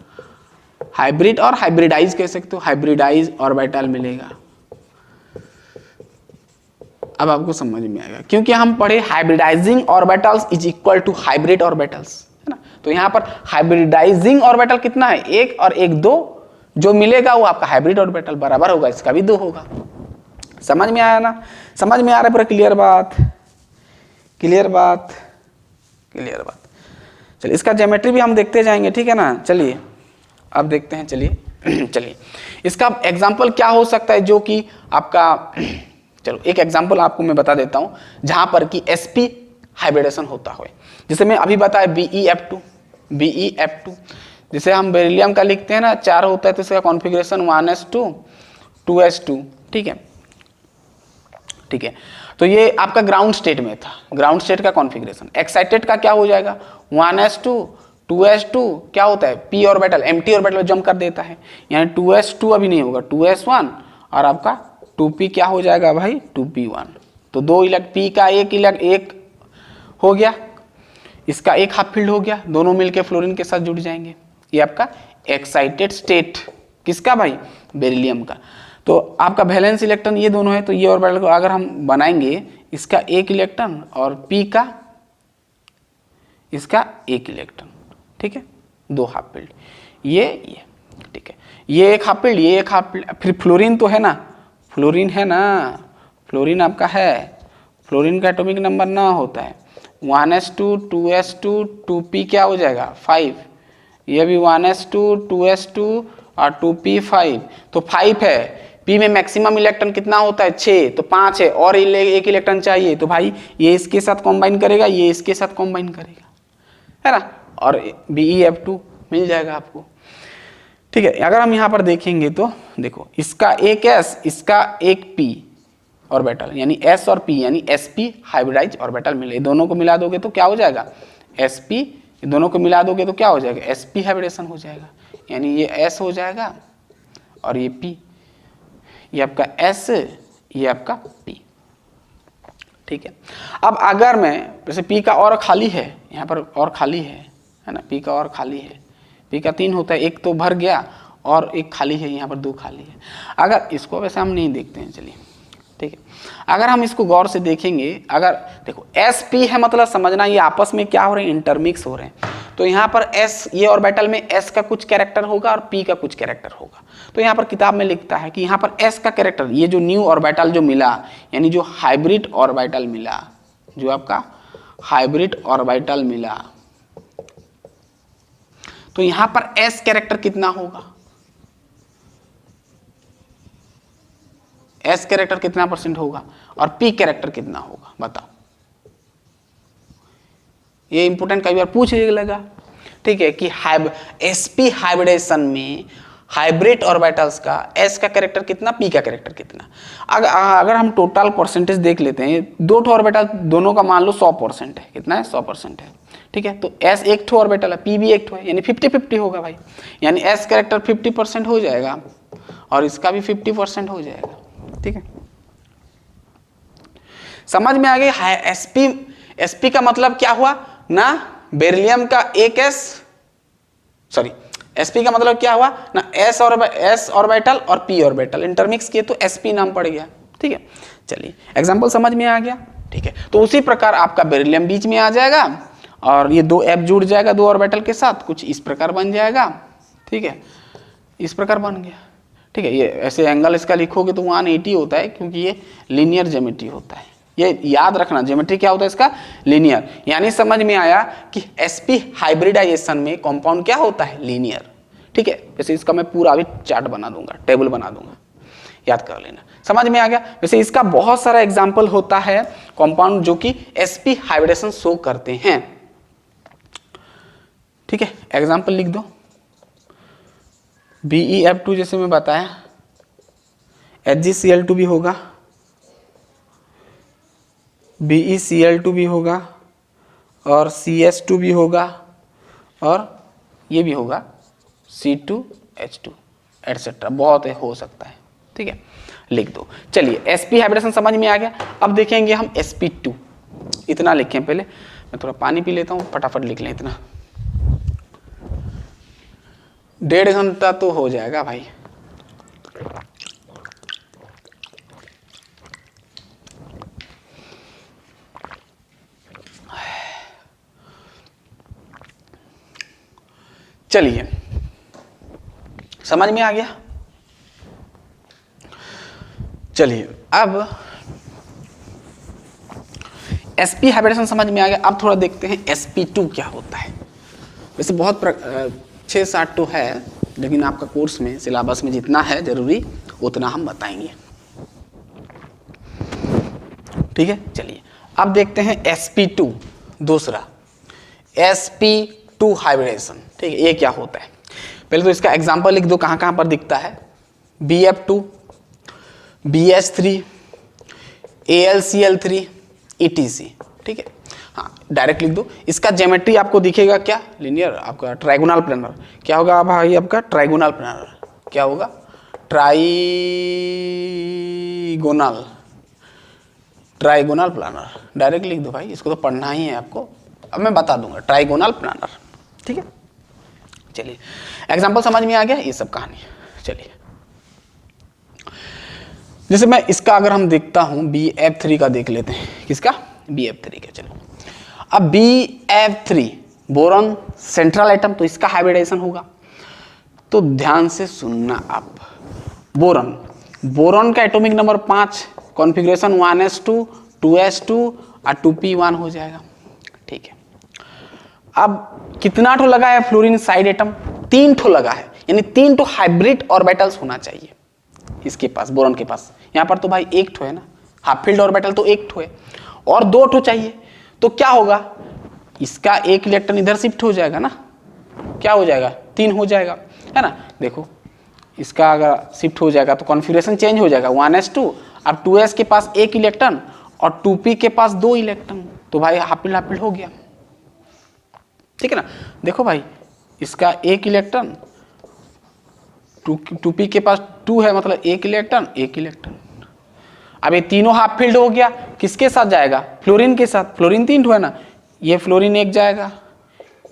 हाइब्रिड और हाइब्रिडाइज कह सकते हो, हाइब्रिडाइज ऑर्बिटल मिलेगा। अब आपको समझ में आएगा, क्योंकि हम पढ़े hybridising orbitals is equal to hybrid orbitals, है ना। तो यहाँ पर हाइब्रिडाइजिंग ऑर्बिटल कितना है, 1 और 1 2, जो मिलेगा वो आपका हाइब्रिड ऑर्बिटल बराबर होगा, इसका भी 2 होगा। समझ में आया ना, समझ में आ रहा है पूरा, क्लियर बात, क्लियर बात, क्लियर बात। चलिए इसका ज्योमेट्री भी हम देखते जाएंगे, ठीक है ना। चलिए अब देखते हैं, चलिए चलिए इसका एग्जाम्पल क्या हो सकता है, जो कि आपका, चलो एक एग्जाम्पल आपको मैं बता देता हूं, जहां पर कि sp हाइब्रिडेशन होता है। जैसे मैं अभी बताया BeF2, जैसे हम बेरिलियम का लिखते हैं ना, 4 होता है तो इसका कॉन्फ़िगरेशन 1s2 2s2, ठीक है, ठीक है। तो ये आपका ग्राउंड स्टेट में था, ग्राउंड स्टेट का कॉन्फ़िगरेशन। एक्साइटेड का क्या हो जाएगा, 1s2 2s2, क्या होता है, p orbital empty orbital jump कर देता है, यानी 2s2 अभी नहीं होगा, 2s1, और आपका 2p क्या हो जाएगा भाई, 2p1। तो 2 इलेक्ट्रॉन, p का एक हो गया, इसका एक हाफ फील्ड हो गया, दोनों मिलके फ्लोरीन के साथ जुड़ जाएंगे। ये आपका एक्साइटेड स्टेट किसका भाई, बेरिलियम का। तो आपका वैलेंस इलेक्ट्रॉन ये दोनों है, तो ये ऑर्बिटल को अगर हम बनाएंगे, इसका एक इलेक्ट्रॉन और पी का इसका एक इलेक्ट्रॉन, ठीक है, दो हाफ फील्ड, ये ठीक है, ये एक हाफ फील्ड, ये एक हाफ फील्ड। फिर फ्लोरीन तो है ना, फ्लोरीन है ना, फ्लोरीन आपका है, फ्लोरीन का एटॉमिक नंबर ना होता है 1s2 2s2 2p क्या हो जाएगा 5, ये भी 1s2 2s2 और 2p5, तो 5 है। p में मैक्सिमम इलेक्ट्रॉन कितना होता है 6, तो 5 है और एक इलेक्ट्रॉन चाहिए, तो भाई ये इसके साथ कॉम्बाइन करेगा, ये इसके साथ कॉम्बाइन करेगा, है ना, और BeF2 मिल जाएगा आपको, ठीक है। अगर हम यहाँ पर देखेंगे तो देखो, इसका एक S, इसका एक P ऑर्बिटल, यानी S और P यानी sp हाइब्रिडाइज ऑर्बिटल मिले, दोनों को मिला दोगे तो क्या हो जाएगा sp, दोनों को मिला दोगे तो क्या हो जाएगा sp हाइब्रिडेशन हो जाएगा, यानी ये S हो जाएगा और ये P, ये आपका S, ये आपका P, ठीक है। अब अगर मैं जैसे P का और खाली है, यहाँ पर और खाली है ना, P का और खाली है, P का 3 होता है, एक तो भर गया और एक खाली है, यहाँ पर 2 खाली है। अगर इसको वैसे हम नहीं देखते हैं, चलिए ठीक है, अगर हम इसको गौर से देखेंगे, अगर देखो sp है मतलब समझना ये आपस में क्या हो रहे हैं, इंटरमिक्स हो रहे हैं। तो यहाँ पर s, ये ऑर्बिटल में s का कुछ कैरेक्टर होगा और p का कुछ कैरेक्टर होगा। तो यहाँ पर किताब में लिखता है कि यहाँ पर s का कैरेक्टर, ये जो न्यू ऑर्बिटल जो मिला, यानी जो हाइब्रिड ऑर्बिटल मिला, जो आपका हाइब्रिड ऑर्बिटल मिला, तो यहाँ पर s कैरेक्टर कितना होगा, S कैरेक्टर कितना % होगा और P कैरेक्टर कितना होगा, बताओ। ये इंपोर्टेंट कई बार पूछ लेगा, ठीक है, कि sp हाइब्रिडेशन में हाइब्रिड ऑर्बिटल्स का S का कैरेक्टर कितना, P का कैरेक्टर कितना। अगर हम टोटल परसेंटेज देख लेते हैं, दो ठो ऑर्बिटल दोनों का मान लो 100% है, कितना है 100% है, ठीक है, तो S एक ठो ऑर्बिटल है, P भी एक ठो है, यानी 50-50 होगा भाई, यानी S कैरेक्टर 50% हो जाएगा और इसका भी 50% हो जाएगा, ठीक है। समझ में आ गई। sp का मतलब क्या हुआ ना, बेरिलियम का एक sp का मतलब क्या हुआ ना, s ऑर्बिटल और p ऑर्बिटल इंटरमिक्स किए तो sp नाम पड़ गया, ठीक है। चलिए एग्जांपल समझ में आ गया, ठीक है। तो उसी प्रकार आपका बेरिलियम बीच में आ जाएगा और ये 2 f जुड़ जाएगा 2 ऑर्बिटल के साथ, कुछ इस प्रकार बन जाएगा, ठीक है, इस प्रकार बन गया, ठीक है। ये ऐसे एंगल इसका लिखोगे तो 180 होता है, क्योंकि ये लीनियर ज्योमेट्री होता है, ये याद रखना, ज्योमेट्री क्या होता है इसका, लीनियर। यानी समझ में आया कि sp हाइब्रिडाइजेशन में कंपाउंड क्या होता है, लीनियर, ठीक है। जैसे इसका मैं पूरा अभी चार्ट बना दूंगा, टेबल बना दूंगा, याद कर लेना, समझ में आ गया। वैसे इसका बहुत सारा एग्जाम्पल होता है कंपाउंड जो कि sp हाइब्रिडेशन शो करते हैं, ठीक है। एग्जाम्पल लिख दो, BeF2 जैसे मैं बताया, HgCl2 भी होगा, BeCl2 भी होगा और CS2 भी होगा और ये भी होगा C2H2 एटसेट्रा, बहुत है, हो सकता है, ठीक है, लिख दो। चलिए sp हाइब्रिडेशन समझ में आ गया। अब देखेंगे हम sp2, इतना लिखें, पहले मैं थोड़ा पानी पी लेता हूँ, फटाफट लिख लें, इतना 1.5 घंटा तो हो जाएगा भाई। चलिए समझ में आ गया। चलिए अब sp हाइब्रिडेशन समझ में आ गया। अब थोड़ा देखते हैं sp2 क्या होता है। वैसे बहुत 6-7 तो है, लेकिन आपका कोर्स में सिलेबस में जितना है जरूरी उतना हम बताएंगे, ठीक है। चलिए अब देखते हैं sp2 दूसरा, sp2 हाइब्रिडेशन, ठीक है, ये क्या होता है। पहले तो इसका एग्जांपल लिख दो, कहाँ कहाँ पर दिखता है, BF2, BH3, AlCl3 etc, ठीक है। हाँ डायरेक्ट लिख दो। इसका ज्योमेट्री आपको दिखेगा क्या, लीनियर, आपका ट्राइगोनल प्लेनर। क्या होगा भाई आपका ट्राइगोनल प्लेनर, क्या होगा ट्राइगोनल प्लानर, डायरेक्ट लिख दो भाई, इसको तो पढ़ना ही है आपको। अब मैं बता दूंगा ट्राइगोनल प्लानर, ठीक है। चलिए एग्जांपल समझ में आ गया, ये सब कहानी। चलिए जैसे मैं इसका अगर हम देखता हूं BF3 का देख लेते हैं, किसका, BF3 का। चलो अब BF3 बोरॉन सेंट्रल एटम, तो इसका हाइब्रिडाइजेशन होगा। तो ध्यान से सुनना आप, बोरॉन का atomic number 5, configuration 1s2 2s2 और 2p1 हो जाएगा, ठीक है। अब कितना ठो लगा है फ्लोरीन साइड एटम, 3 ठो लगा है, यानी 3 ठो हाइब्रिड ऑर्बिटल्स होना चाहिए इसके पास, बोरॉन के पास। यहाँ पर तो भाई 1 ठो है ना, हाफ फील्ड ऑर्बिटल तो 1 ठो है, और 2 ठो चाहिए। तो क्या होगा, इसका 1 इलेक्ट्रॉन इधर शिफ्ट हो जाएगा ना, क्या हो जाएगा, 3 हो जाएगा, है ना। देखो इसका अगर शिफ्ट हो जाएगा तो कॉन्फ़िगरेशन चेंज हो जाएगा, 1s2, अब 2s के पास 1 इलेक्ट्रॉन और 2p के पास 2 इलेक्ट्रॉन, तो भाई हाफ फील्ड हो गया, ठीक है ना। देखो भाई इसका 1 इलेक्ट्रॉन, 2p के पास 2 है, मतलब 1 इलेक्ट्रॉन 1 इलेक्ट्रॉन। अब ये तीनों हाफ फील्ड हो गया, किसके साथ जाएगा, फ्लोरीन के साथ। फ्लोरीन 3 ठो है ना, ये फ्लोरीन 1 जाएगा,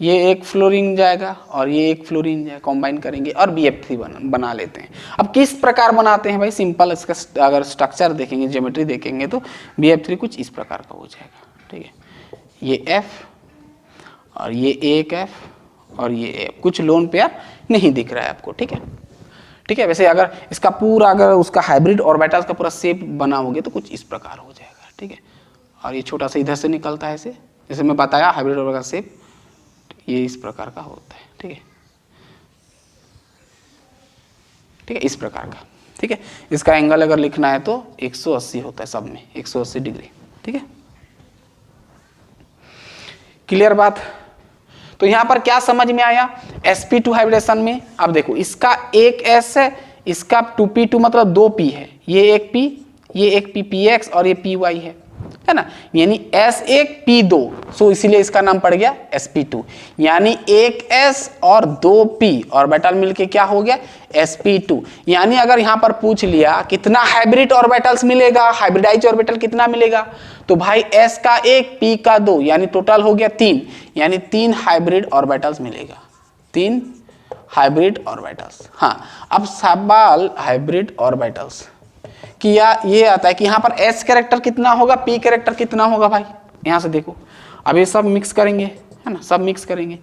ये 1 फ्लोरीन जाएगा और ये 1 फ्लोरीन जाएगा, कंबाइन करेंगे और BF3 बना लेते हैं। अब किस प्रकार बनाते हैं भाई, सिंपल इसका अगर स्ट्रक्चर देखेंगे, ज्योमेट्री देखेंगे तो BF3 कुछ इस प्रकार का हो जाएगा, ठीक है। ये F और ये एक F और ये F, कुछ लोन पेयर नहीं दिख रहा है आपको, ठीक है, ठीक है। वैसे अगर इसका पूरा अगर उसका हाइब्रिड ऑर्बिटल्स का पूरा शेप बनाओगे तो कुछ इस प्रकार हो जाएगा, ठीक है। और ये छोटा सा इधर से निकलता है, ऐसे जैसे मैं बताया हाइब्रिड ऑर्बिटल का शेप ये इस प्रकार का होता है, ठीक है, ठीक है, इस प्रकार का, ठीक है। इसका एंगल अगर लिखना है तो 180 होता है, सब में 180 डिग्री, ठीक है। क्लियर बात। तो यहां पर क्या समझ में आया, sp2 हाइब्रिडेशन में। अब देखो इसका एक s है, इसका 2p2 मतलब 2p है, ये एक p, ये एक ppx और ये py है ना, यानी s1 p2, सो इसीलिए इसका नाम पड़ गया sp2, यानी एक s और 2p ऑर्बिटल मिलके क्या हो गया sp2। यानी अगर यहां पर पूछ लिया कितना हाइब्रिड ऑर्बिटल्स मिलेगा, हाइब्रिडाइज ऑर्बिटल कितना मिलेगा, तो भाई s का 1 p का 2, यानी टोटल हो गया 3, यानी 3 हाइब्रिड ऑर्बिटल्स मिलेगा, 3 हाइब्रिड ऑर्बिटल्स। हाँ अब सवाल हाइब्रिड ऑर्बिटल्स किया ये आता है कि यहाँ पर s कैरेक्टर कितना होगा, p कैरेक्टर कितना होगा भाई, यहाँ से देखो। अब ये सब मिक्स करेंगे, है ना, सब मिक्स करेंगे।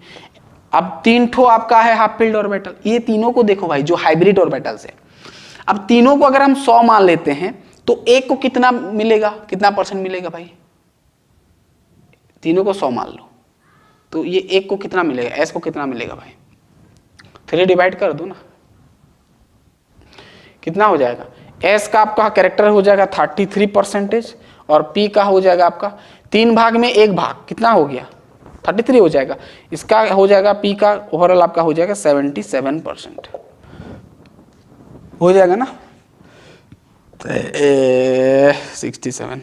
अब 3 ठो आपका है हाफ फील्ड ऑर्बिटल, ये तीनों को देखो भाई जो हाइब्रिड ऑर्बिटल्स है। अब तीनों को अगर हम 100 मान लेते हैं तो एक को कितना मिलेगा, कितना परसेंट मिलेगा भाई, तीनों को 100 मान लो तो ये एक को कितना मिलेगा, s को कितना मिलेगा भाई, 3 डिवाइड कर दो ना, कितना हो जाएगा, s का आपका कैरेक्टर हो जाएगा 33% और p का हो जाएगा आपका 3 भाग में 1 भाग, कितना हो गया 33 हो जाएगा। इसका हो जाएगा p का ओवरऑल आपका हो जाएगा 77% हो जाएगा ना, 67,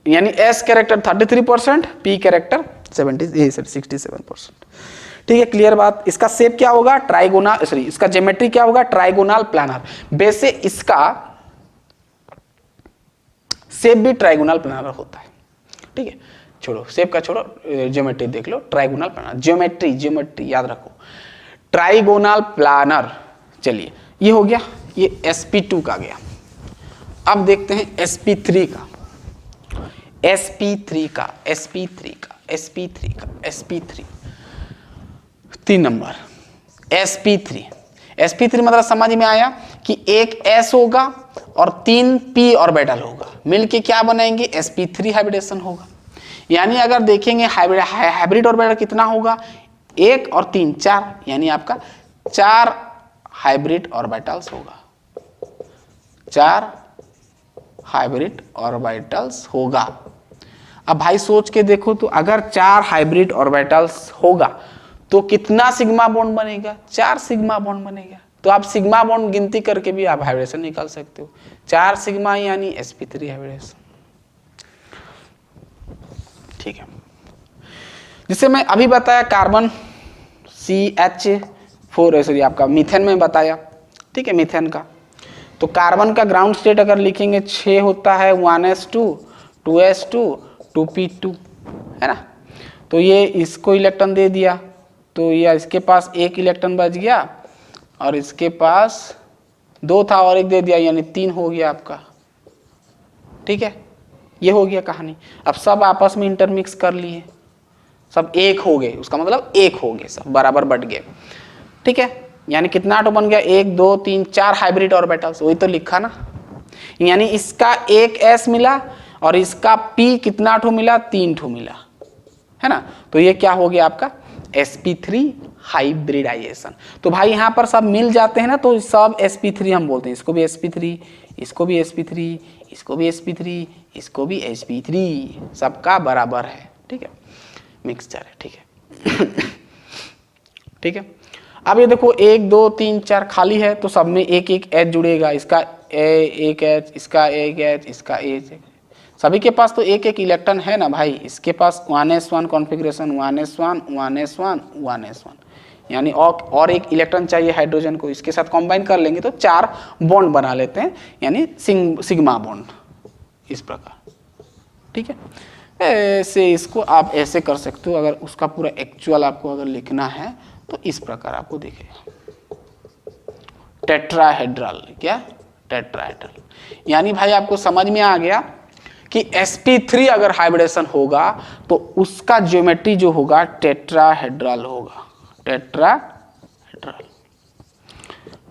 यानी s कैरेक्टर 33%, p कैरेक्टर 67%, ठीक है। क्लियर बात। इसका शेप क्या होगा, ट्राइगोनल, सॉरी इसका ज्योमेट्री क्या होगा, ट्राइगोनल प्लानर। वैसे इसका शेप भी ट्राइगोनल प्लानर होता है, ठीक है। छोड़ो शेप का छोड़ो, ज्योमेट्री देख लो, ट्राइगोनल प्लानर, ज्योमेट्री याद रखो, ट्राइगोनल प्लानर। चलिए ये हो गया, ये sp2 का गया। अब देखते हैं sp3 का, sp3 3 नंबर sp3 मतलब समझ में आया कि एक s होगा और 3 p ऑर्बिटल होगा, मिलके क्या बनाएंगे sp3 हाइब्रिडेशन होगा। यानी अगर देखेंगे हाइब्रिड ऑर्बिटल कितना होगा, 1 और 3 4, यानी आपका 4 हाइब्रिड ऑर्बिटल्स होगा, 4 हाइब्रिड ऑर्बिटल्स होगा। अब भाई सोच के देखो तो अगर 4 हाइब्रिड ऑर्बिटल्स होगा तो कितना सिग्मा बॉन्ड बनेगा, 4 सिग्मा बॉन्ड बनेगा। तो आप सिग्मा बॉन्ड गिनती करके भी आप हाइब्रिडेशन निकाल सकते हो, 4 सिग्मा यानी sp3 हाइब्रिडेशन, ठीक है। जिसे मैं अभी बताया कार्बन CH4, सॉरी आपका मीथेन में बताया, ठीक है, मीथेन का। तो कार्बन का ग्राउंड स्टेट अगर लिखेंगे 6 होता है 1s2 2s2 2p2, है ना। तो ये इसको इलेक्ट्रॉन दे दिया, तो ये इसके पास एक इलेक्ट्रॉन बच गया और इसके पास 2 था और एक दे दिया, यानी 3 हो गया आपका। ठीक है, ये हो गया कहानी। अब सब आपस में इंटरमिक्स कर लिए, सब एक हो गए, उसका मतलब एक हो गए, सब बराबर बट गए। ठीक है, यानी कितना आटो बन गया, 1 2 3 4 हाइब्रिड ऑर्बिटल्स, वही तो लिखा ना। यानी इसका एक s मिला और इसका p कितना आटो मिला, 3 ठो मिला, है ना। तो ये क्या हो गया आपका sp3 हाइब्रिडाइजेशन। तो भाई यहाँ पर सब मिल जाते हैं ना, तो सब sp3 हम बोलते हैं, इसको भी sp3, इसको भी sp3, इसको भी sp3, इसको भी sp3, सबका बराबर है। ठीक है, मिक्सचर है। ठीक है ठीक है। अब ये देखो 1 2 3 4 खाली है, तो सब में एक एक H जुड़ेगा, इसका एक H, इसका एक H, इसका एक, सभी के पास तो एक एक इलेक्ट्रॉन है ना भाई। इसके पास 1s1 configuration, 1s1 1s1 1s1, यानी और एक इलेक्ट्रॉन चाहिए हाइड्रोजन को, इसके साथ कंबाइन कर लेंगे तो 4 बॉन्ड बना लेते हैं, यानी सिग्मा बॉन्ड, इस प्रकार। ठीक है, ऐसे इसको आप ऐसे कर सकते हो। अगर उसका पूरा एक्चुअल आपको अगर लिखना है तो इस प्रकार आपको दिखेगा, टेट्राहेड्रल। क्या, टेट्राहेड्रल। यानी भाई आपको समझ में आ गया कि sp3 अगर हाइब्रिडेशन होगा तो उसका ज्योमेट्री जो होगा टेट्राहेड्रल होगा, टेट्राहेड्रल,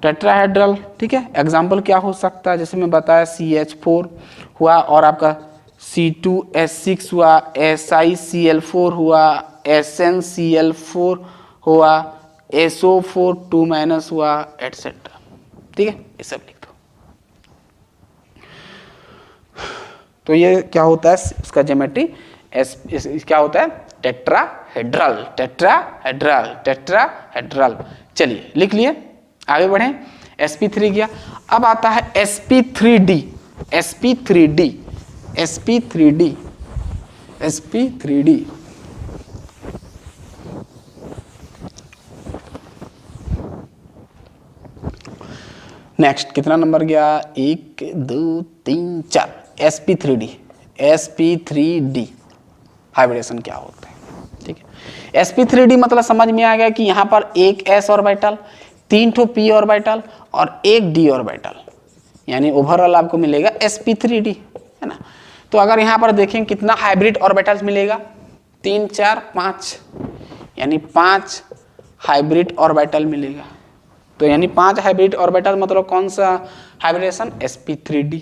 टेट्राहेड्रल। ठीक है, एग्जाम्पल क्या हो सकता है, जैसे मैं बताया CH4 हुआ और आपका C2H6 हुआ, SiCl4 हुआ, SnCl4 हुआ, SO4 2- हुआ, एटसेट्रा। ठीक है, ये सब लिख दो। तो ये क्या होता है, उसका ज्योमेट्री क्या होता है, टेट्राहेड्रल, टेट्राहेड्रल, टेट्राहेड्रल। चलिए लिख लिए, आगे बढ़े। sp3 गया, अब आता है sp3d, sp3d, sp3d, sp3d। Next कितना नंबर गया, 1 2 3 4, sp3d, sp3d हाइब्रिडेशन क्या होता है। ठीक है, sp3d मतलब समझ में आ गया कि यहाँ पर एक s ऑर्बिटल, 3 ठो p ऑर्बिटल और एक d ऑर्बिटल, यानी ओवरऑल आपको मिलेगा sp3d, है ना। तो अगर यहाँ पर देखें कितना हाइब्रिड ऑर्बिटल्स मिलेगा, 3 4 5, यानी 5 हाइब्रिड ऑर्बिटल मिलेगा। तो यानी 5 हाइब्रिड ऑर्बिटल मतलब कौन सा हाइब्रिडेशन, sp3d।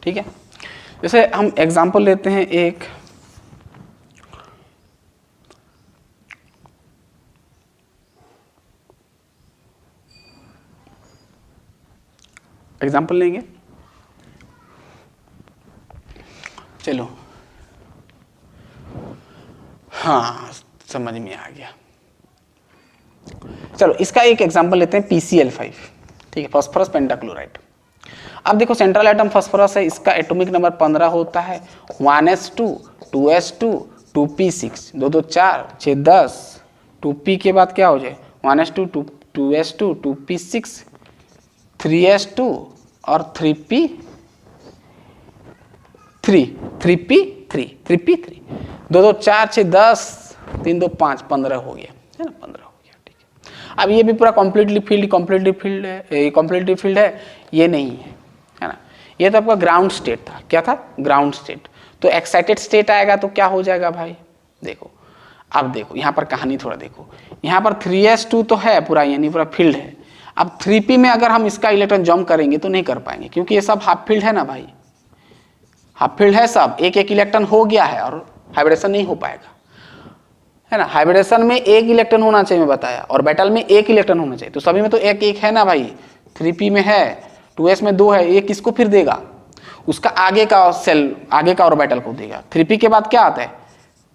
ठीक है, जैसे हम एग्जांपल लेते हैं एक, एग्जांपल लेंगे, चलो, हाँ समझ में आ गया। चलो इसका एक एग्जांपल लेते हैं PCl5। ठीक है, फास्फोरस पेंटाक्लोराइड। अब देखो सेंट्रल एटम फास्फोरस है, इसका एटॉमिक नंबर 15 होता है, 1s2 2s2 2p6, 2 2 4 6 10, 2p के बाद क्या हो जाए, 1s2 2s2 2p6 3s2 और 3p3 3p3 2 2 4 6 10 3 2 5 15 हो गया, है ना, 15 हो गया। ठीक है, अब ये भी पूरा कम्प्लीटली फील्ड है, ये नहीं है ना। ये तो आपका ग्राउंड स्टेट था, क्या था, ग्राउंड स्टेट। तो एक्साइटेड स्टेट आएगा तो क्या हो जाएगा भाई, देखो अब देखो यहाँ पर कहानी थोड़ा देखो, यहाँ पर 3s2 तो है पूरा, यानी पूरा फील्ड है। अब 3p में अगर हम इसका इलेक्ट्रॉन जम्प करेंगे तो नहीं कर पाएंगे, क्योंकि ये सब हाफ फील्ड है ना भाई, हाफ फील्ड है, सब एक एक इलेक्ट्रॉन हो गया है और हाइब्रिडेशन नहीं हो पाएगा, है ना। हाइब्रिडेशन में एक इलेक्ट्रॉन होना चाहिए, मैं बताया, और बैटल में एक इलेक्ट्रॉन होना चाहिए, तो सभी में तो एक एक है ना भाई। 3p में है, 2s में 2 है, ये किसको फिर देगा, उसका आगे का सेल, आगे का ऑर्बिटल को देगा। 3p के बाद क्या आता है,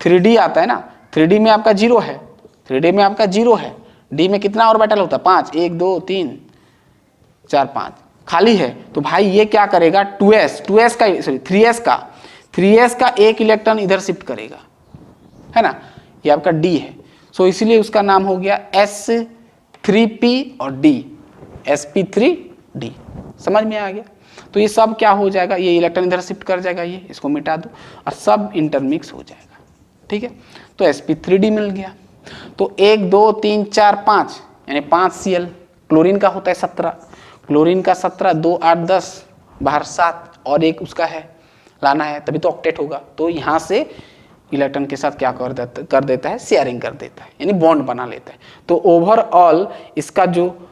3d आता है ना, 3d में आपका 0 है, 3d में आपका 0 है, d में कितना ऑर्बिटल होता है, 5, 1 2 3 4 5, खाली है। तो भाई ये क्या करेगा, 2s का, सॉरी 3s का एक इलेक्ट्रॉन इधर शिफ्ट करेगा, है ना, ये आपका d है। सो इसीलिए उसका नाम हो गया s3p और d, sp3d। समझ में आ गया? तो ये सब क्या हो जाएगा, ये इलेक्ट्रॉन इधर शिफ्ट कर जाएगा, ये इसको मिटा दो और सब इंटरमिक्स हो जाएगा। ठीक है, तो sp3d मिल गया। तो 1 2 3 4 5 यानी 5 Cl। क्लोरीन का होता है 17, क्लोरीन का 17, 2 8 10 बाहर 7 और एक उसका है लाना है, तभी तो ऑक्टेट होगा। तो यहाँ से इलेक्ट्रॉन के साथ क्या कर देता है, शेयरिंग कर देता है, यानी बॉन्ड बना लेता है। तो ओवरऑल इसका जो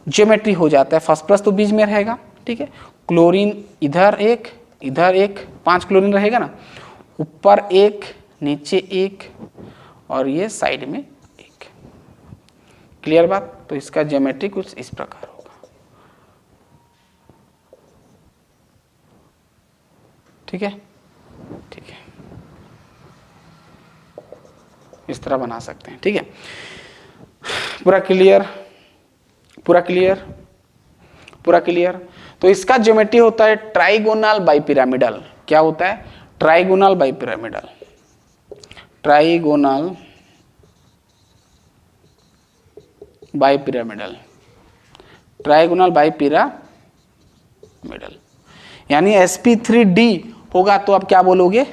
ज्योमेट्री हो जाता है, फर्स्ट प्लस तो बीच में रहेगा। ठीक है, क्लोरीन इधर एक 5 क्लोरीन रहेगा ना, ऊपर एक नीचे एक और ये साइड में एक। क्लियर बात? तो इसका ज्योमेट्री कुछ इस प्रकार होगा। ठीक है, ठीक है, इस तरह बना सकते हैं। ठीक है, पूरा क्लियर, पूरा क्लियर, पूरा क्लियर। तो इसका ज्योमेट्री होता है ट्राइगोनल बाइपिरामिडल। क्या होता है? Trigonal bipyramidal. Trigonal bipyramidal, trigonal bipyramidal यानी sp3d होगा तो आप क्या बोलोगे?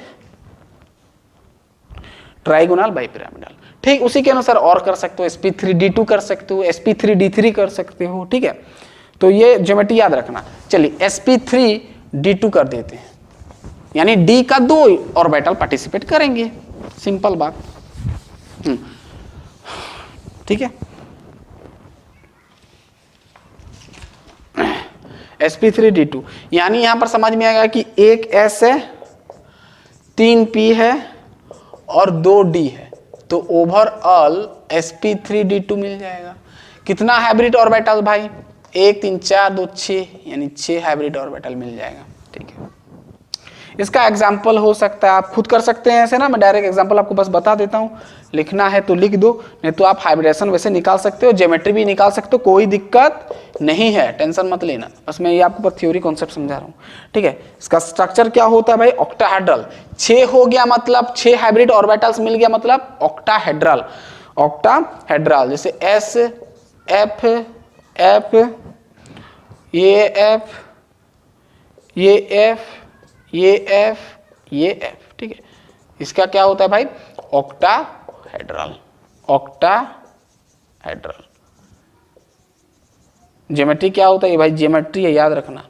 Trigonal bipyramidal. ठीक, उसी के अनुसार और कर सकते हो, sp3d2 कर सकते हो, sp3d3 कर सकते हो। ठीक है, तो ये ज्योमेट्री याद रखना। चलिए sp3d2 कर देते हैं, यानी d का 2 ऑर्बिटल पार्टिसिपेट करेंगे, सिंपल बात। ठीक है, sp3d2 यानी यहां पर समझ में आएगा कि एक s है, 3 p है और 2 d है, तो ओवरऑल sp3d2 मिल जाएगा। कितना हाइब्रिड ऑर्बिटल भाई? 1 3 4 2 6 यानी 6 हाइब्रिड ऑर्बिटल मिल जाएगा। ठीक है, इसका एग्जाम्पल हो सकता है, आप खुद कर सकते हैं ऐसे ना, मैं डायरेक्ट एग्जाम्पल आपको बस बता देता हूँ, लिखना है तो लिख दो, नहीं तो आप हाइब्रिडेशन वैसे निकाल सकते हो, ज्योमेट्री भी निकाल सकते हो, कोई दिक्कत नहीं है, टेंशन मत लेना। बस मैं ये आपको थ्योरी कॉन्सेप्ट समझा रहा हूँ। ठीक है, इसका स्ट्रक्चर क्या होता है भाई? ऑक्टाहेड्रल। 6 हो गया मतलब 6 हाइब्रिड ऑर्बिटल्स मिल गया मतलब ऑक्टाहेड्रल। ऑक्टाहेड्रल जैसे S F F ये F ये F ये F ये F। ठीक है, इसका क्या होता है भाई? ऑक्टाहेड्रल। ऑक्टाहेड्रल ज्योमेट्री क्या होता है? ये भाई ज्योमेट्री है, याद रखना।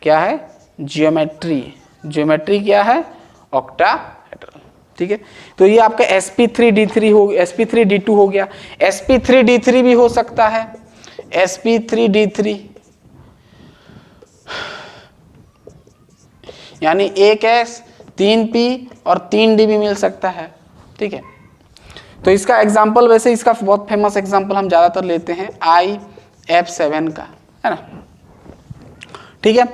क्या है? ज्योमेट्री। ज्योमेट्री क्या है? ऑक्टाहेड्रल। ठीक है, तो ये आपका sp3d3 हो, sp3d2 हो गया। sp3d3 भी हो सकता है, sp3d3 यानी 1s 3p और 3d भी मिल सकता है। ठीक है, तो इसका एग्जाम्पल वैसे इसका बहुत फेमस एग्जाम्पल हम ज्यादातर लेते हैं IF7 का, है ना। ठीक है,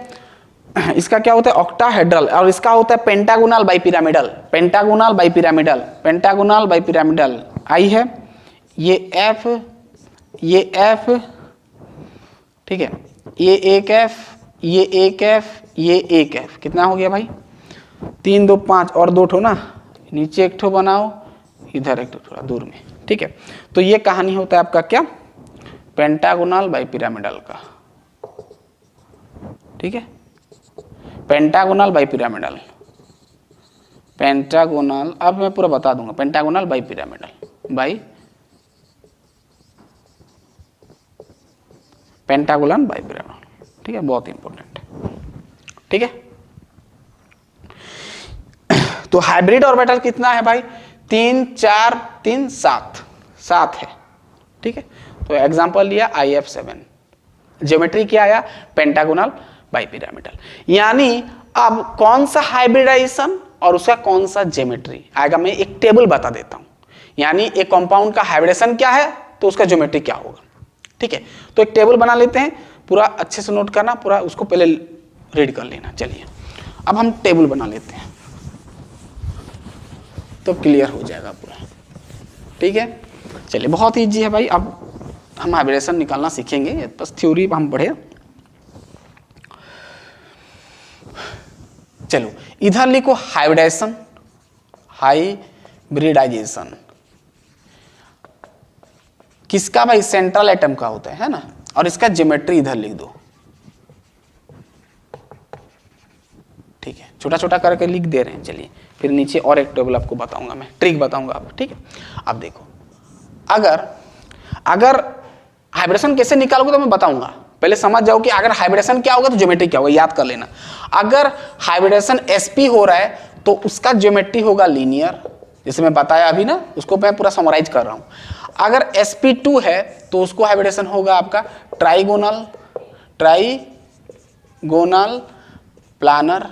इसका क्या होता है? ऑक्टाहेड्रल, और इसका होता है pentagonal bipyramidal. Pentagonal bipyramidal, pentagonal bipyramidal I है, ये F, ये F, ठीक है, ये एक F, ये एक F, ये एक F। कितना हो गया भाई? 3 2 5 और 2 ठो ना, नीचे एक ठो बनाओ, इधर एक ठो थोड़ा दूर में। ठीक है, तो ये कहानी होता है आपका क्या? पेंटागोनल बाइपिरामिडल का। ठीक है, पेंटागोनल बाइपिरामिडल, पेंटागोनल, अब मैं पूरा बता दूंगा। Pentagonal bipyramidal by pentagonal bipyramidal. ठीक है, बहुत इंपॉर्टेंट है। ठीक है, तो हाइब्रिड ऑर्बिटल कितना है भाई? 3 4 3 7 7 है। ठीक है, तो एग्जांपल लिया IF7। ज्योमेट्री क्या आया? Pentagonal bipyramidal. यानी अब कौन सा हाइब्रिडाइजेशन और उसका कौन सा ज्योमेट्री आएगा, मैं एक टेबल बता देता हूं। यानी एक कंपाउंड का हाइब्रिडेशन क्या है तो उसका ज्योमेट्री क्या होगा। ठीक है, तो एक टेबल बना लेते हैं, पूरा अच्छे से नोट करना, पूरा उसको पहले रीड कर लेना। चलिए अब हम टेबल बना लेते हैं तो क्लियर हो जाएगा पूरा। ठीक है, चलिए बहुत ईजी है भाई। अब हम हाइब्रिडेशन निकालना सीखेंगे, बस थ्योरी हम पढ़े। चलो इधर लिखो हाइब्रिडाइजेशन, हाइब्रिडाइजेशन किसका भाई? सेंट्रल एटम का होता है ना। और इसका ज्योमेट्री इधर लिख दो, ठीक है, छोटा छोटा करके लिख दे रहे हैं। चलिए फिर नीचे और एक टेबल आपको बताऊंगा, मैं ट्रिक बताऊंगा आपको, ठीक है। अब देखो, अगर हाइब्रिडेशन कैसे निकालोगे तो मैं बताऊंगा, पहले समझ जाओ कि अगर हाइब्रिडेशन क्या होगा तो ज्योमेट्री क्या होगा, याद कर लेना। अगर हाइब्रिडेशन sp हो रहा है तो उसका ज्योमेट्री होगा लीनियर, जैसे मैं बताया अभी ना, उसको मैं पूरा समराइज कर रहा हूं। अगर sp2 है तो उसको हाइब्रिडेशन होगा आपका ट्राइगोनल प्लानर।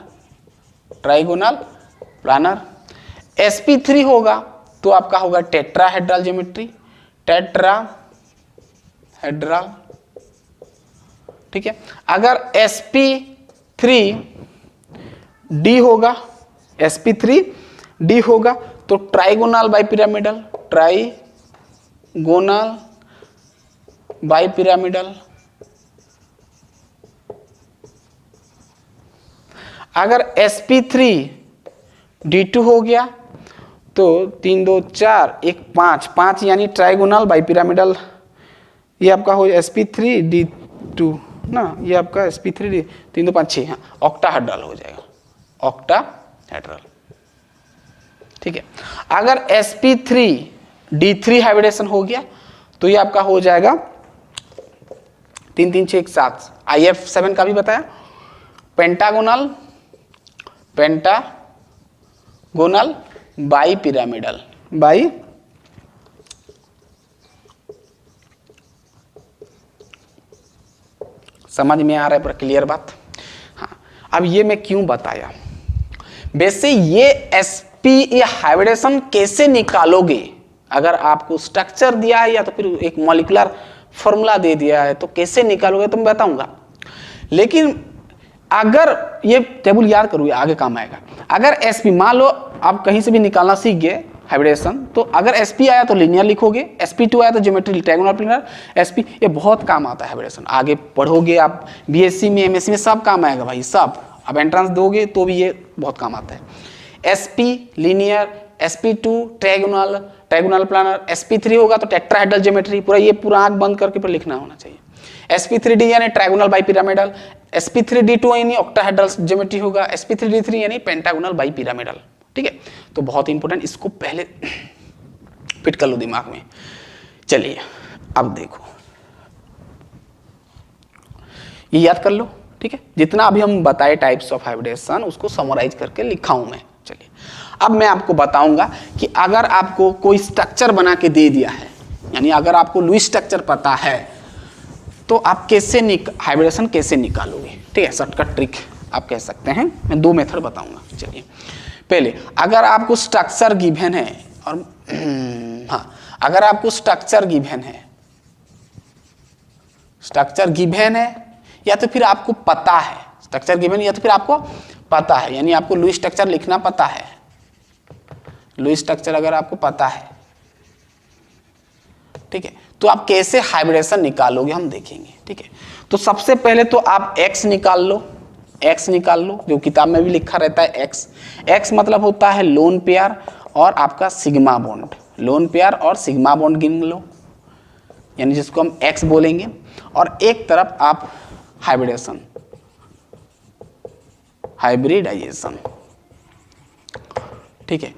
sp3 होगा तो आपका होगा टेट्राहेड्रल ज्योमेट्री, टेट्राहेड्रल, ठीक है। अगर sp3d होगा तो ट्राइगोनल बाइपिरामिडल। अगर sp3d2 हो गया तो 3 2 4 1 5 5 यानी ट्राइगोनल बाइपिरामिडल। ये आपका हो sp3d2 ना, ये आपका sp3d 3 2 5 6 ऑक्टाहेड्रल हो जाएगा, ऑक्टाहेड्रल, ठीक है। अगर sp3d3 हाइब्रिडेशन हो गया तो ये आपका हो जाएगा 3 3 6 1 7, IF7 का भी बताया, पेंटागोनल बाइपिरामिडल, समझ में आ रहा है पर क्लियर बात? हाँ, अब ये मैं क्यों बताया, वैसे ये sp या हाइब्रिडेशन कैसे निकालोगे, अगर आपको स्ट्रक्चर दिया है या तो फिर एक मॉलिक्यूलर फॉर्मूला दे दिया है तो कैसे निकालोगे तो मैं बताऊंगा। लेकिन अगर ये टेबल याद करोगे आगे काम आएगा। अगर sp, मान लो आप कहीं से भी निकालना सीख गए हाइब्रिडेशन, तो अगर sp आया तो लीनियर लिखोगे, sp2 आया तो ज्योमेट्री ट्रायंगुलर प्लानर, sp, ये बहुत काम आता है हाइब्रिडेशन। आगे पढ़ोगे आप BSc में MSc में सब काम आएगा भाई, सब। अब एंट्रेंस दोगे तो भी ये बहुत काम आता है। sp linear, sp2 triangular planner, sp3 होगा तो टेट्राहेड्रल ज्योमेट्री, पूरा ये पूरा आंख बंद करके पर लिखना होना चाहिए। sp3d यानी ट्रायंगुलर बाइपिरामिडल, sp3d2 यानी ऑक्टाहेड्रल ज्योमेट्री होगा, sp3d3 यानी पेंटागोनल बाइपिरामिडल, ठीक है। तो बहुत इंपॉर्टेंट, इसको पहले फिट कर लो दिमाग में। चलिए अब देखो, ये याद कर लो, ठीक है। जितना अभी हम बताए टाइप्स ऑफ हाइब्रिडेशन उसको समराइज करके लिखा हूं मैं। चलिए अब मैं आपको बताऊंगा कि अगर आपको कोई स्ट्रक्चर बना के दे दिया है, यानी अगर आपको लुईस स्ट्रक्चर पता है तो आप कैसे हाइब्रिडेशन कैसे निकालोगे, ठीक है। शॉर्टकट ट्रिक आप कह सकते हैं, मैं 2 मेथड बताऊंगा। चलिए पहले, अगर आपको स्ट्रक्चर गिवन है और हाँ, अगर आपको स्ट्रक्चर गिवन है या तो फिर आपको पता है, स्ट्रक्चर गिवन या तो फिर आपको पता है, यानी आपको लुईस स्ट्रक्चर लिखना पता है, लुईस स्ट्रक्चर अगर आपको पता है, ठीक है, तो आप कैसे हाइब्रिडेशन निकालोगे हम देखेंगे, ठीक है। तो सबसे पहले तो आप x निकाल लो, जो किताब में भी लिखा रहता है x मतलब होता है लोन पेयर और आपका सिग्मा बॉन्ड, लोन पेयर और सिग्मा बॉन्ड गिन लो, यानी जिसको हम x बोलेंगे। और एक तरफ आप हाइब्रिडाइजेशन, ठीक है।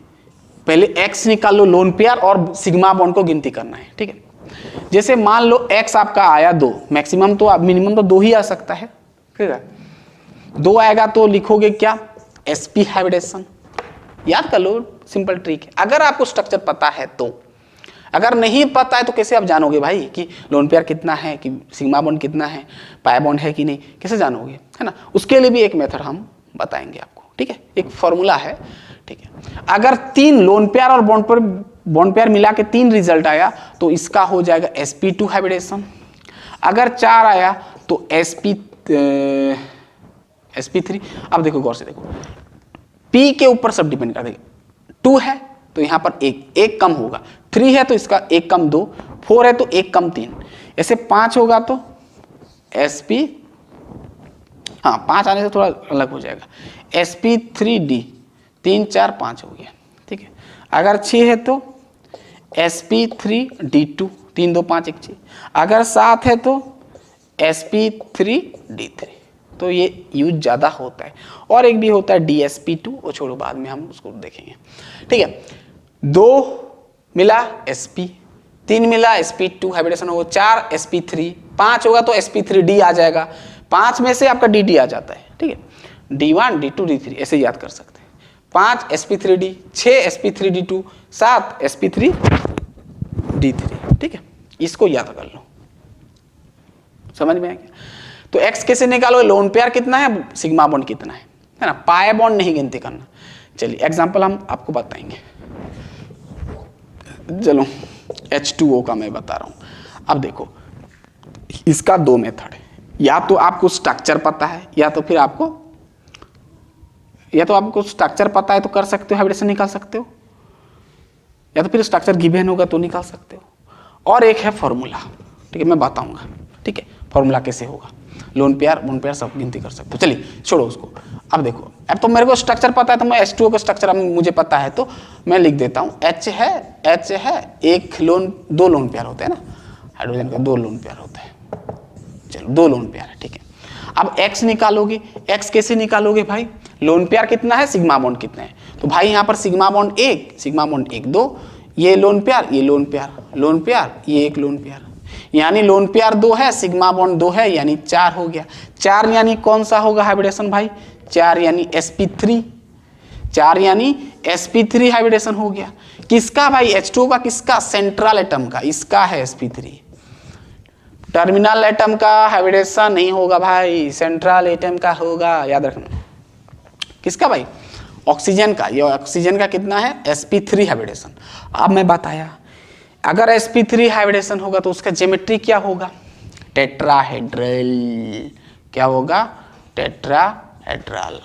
पहले x निकाल लो लोन पेयर और सिग्मा बॉन्ड को गिनती करना है, ठीक है। जैसे मान लो x आपका आया 2, मैक्सिमम तो मिनिमम तो 2 ही आ सकता है, ठीक है। 2 आएगा तो लिखोगे क्या, sp हाइब्रिडेशन, याद कर लो, सिंपल ट्रिक है। अगर आपको स्ट्रक्चर पता है तो, अगर नहीं पता है तो कैसे आप जानोगे भाई कि लोन पेयर कितना है, कि सिग्मा बॉन्ड कितना है, पाई बॉन्ड है कि नहीं, कैसे जानोगे, है ना। उसके लिए भी एक मेथड हम बताएंगे आपको, ठीक है, एक फॉर्मूला है, ठीक है। अगर 3 लोन पेयर और बॉन्ड पेयर मिला के 3 रिजल्ट आया तो इसका हो जाएगा sp2 हाइब्रिडेशन। अगर 4 आया तो sp3। अब देखो गौर से देखो, p के ऊपर सब डिपेंड कर देगा। 2 है तो यहाँ पर एक कम होगा, 3 है तो इसका 1 कम 2, 4 है तो 1 कम 3, ऐसे 5 होगा तो sp, हाँ 5 आने से थोड़ा अलग हो जाएगा, sp3d, 3 4 5 हो गया, ठीक है। अगर 6 है तो sp3d2, 3 2 5 1 6। अगर 7 है तो sp3d3, तो ये यूज ज़्यादा होता है। और एक भी होता है DsP2, वो छोड़ो बाद में हम उसको देखेंगे, ठीक है। 2 मिला sp, 3 मिला sp2 हाइब्रिडेशन होगा, 4 sp3, 5 होगा तो sp3d आ जाएगा। 5 में से आपका dd आ जाता है, ठीक है। d1 d2 d3 ऐसे याद कर सकते हैं। 5 sp3d, 6 sp3d2, 7 sp3d3, ठीक है। इसको याद कर लो, समझ में आ गया। तो x कैसे निकालोगे, लोन पेयर कितना है, सिग्मा बॉन्ड कितना है ना, पाई बॉन्ड नहीं गिनती करना। चलिए एग्जांपल हम आपको बताएंगे। चलो H2O का मैं बता रहा हूं। अब देखो इसका 2 मेथड है, या तो आपको स्ट्रक्चर पता है, या तो आपको स्ट्रक्चर पता है तो कर सकते हो, हाइब्रिडेशन निकाल सकते हो, या तो फिर स्ट्रक्चर गिवन होगा तो निकाल सकते हो। और एक है फॉर्मूला, ठीक है, मैं बताऊंगा, ठीक है, फॉर्मूला कैसे होगा। लोन पेयर सब गिनती कर सकते हो। चलिए छोड़ो उसको। अब देखो, अब तो मेरे को स्ट्रक्चर पता है, तो मैं H2O का स्ट्रक्चर मुझे पता है, तो मैं लिख देता हूँ H है, दो लोन पेयर होते हैं ना, हाइड्रोजन का 2 लोन पेयर होते हैं। चलो 2 लोन पेयर है, ठीक है। अब X निकालोगे, X कैसे निकालोगे भाई, लोन पेयर कितना है, सिग्मा बॉन्ड कितना है, तो भाई यहाँ पर सिग्मा बॉन्ड 1 2, ये लोन पेयर, ये लोन पेयर, ये एक लोन पेयर, यानी लोन पेयर 2 है, सिग्मा बॉन्ड 2 है, यानी 4 हो गया। 4 यानी कौन सा होगा हाइब्रिडेशन भाई, 4 यानी sp3, 4 यानी sp3 हाइब्रिडेशन हो गया। किसका भाई, H2O का, किसका, सेंट्रल एटम का, इसका है sp3। टर्मिनल एटम का हाइब्रिडेशन नहीं होगा भाई, सेंट्रल एटम का होगा, याद रखना। किसका भाई, ऑक्सीजन का, ये ऑक्सीजन का कितना है, sp3 हाइब्रिडेशन। अब मैं बताया, अगर sp3 हाइब्रिडेशन होगा तो उसका ज्योमेट्री क्या होगा, टेट्राहेड्रल। क्या होगा, टेट्राहेड्रल।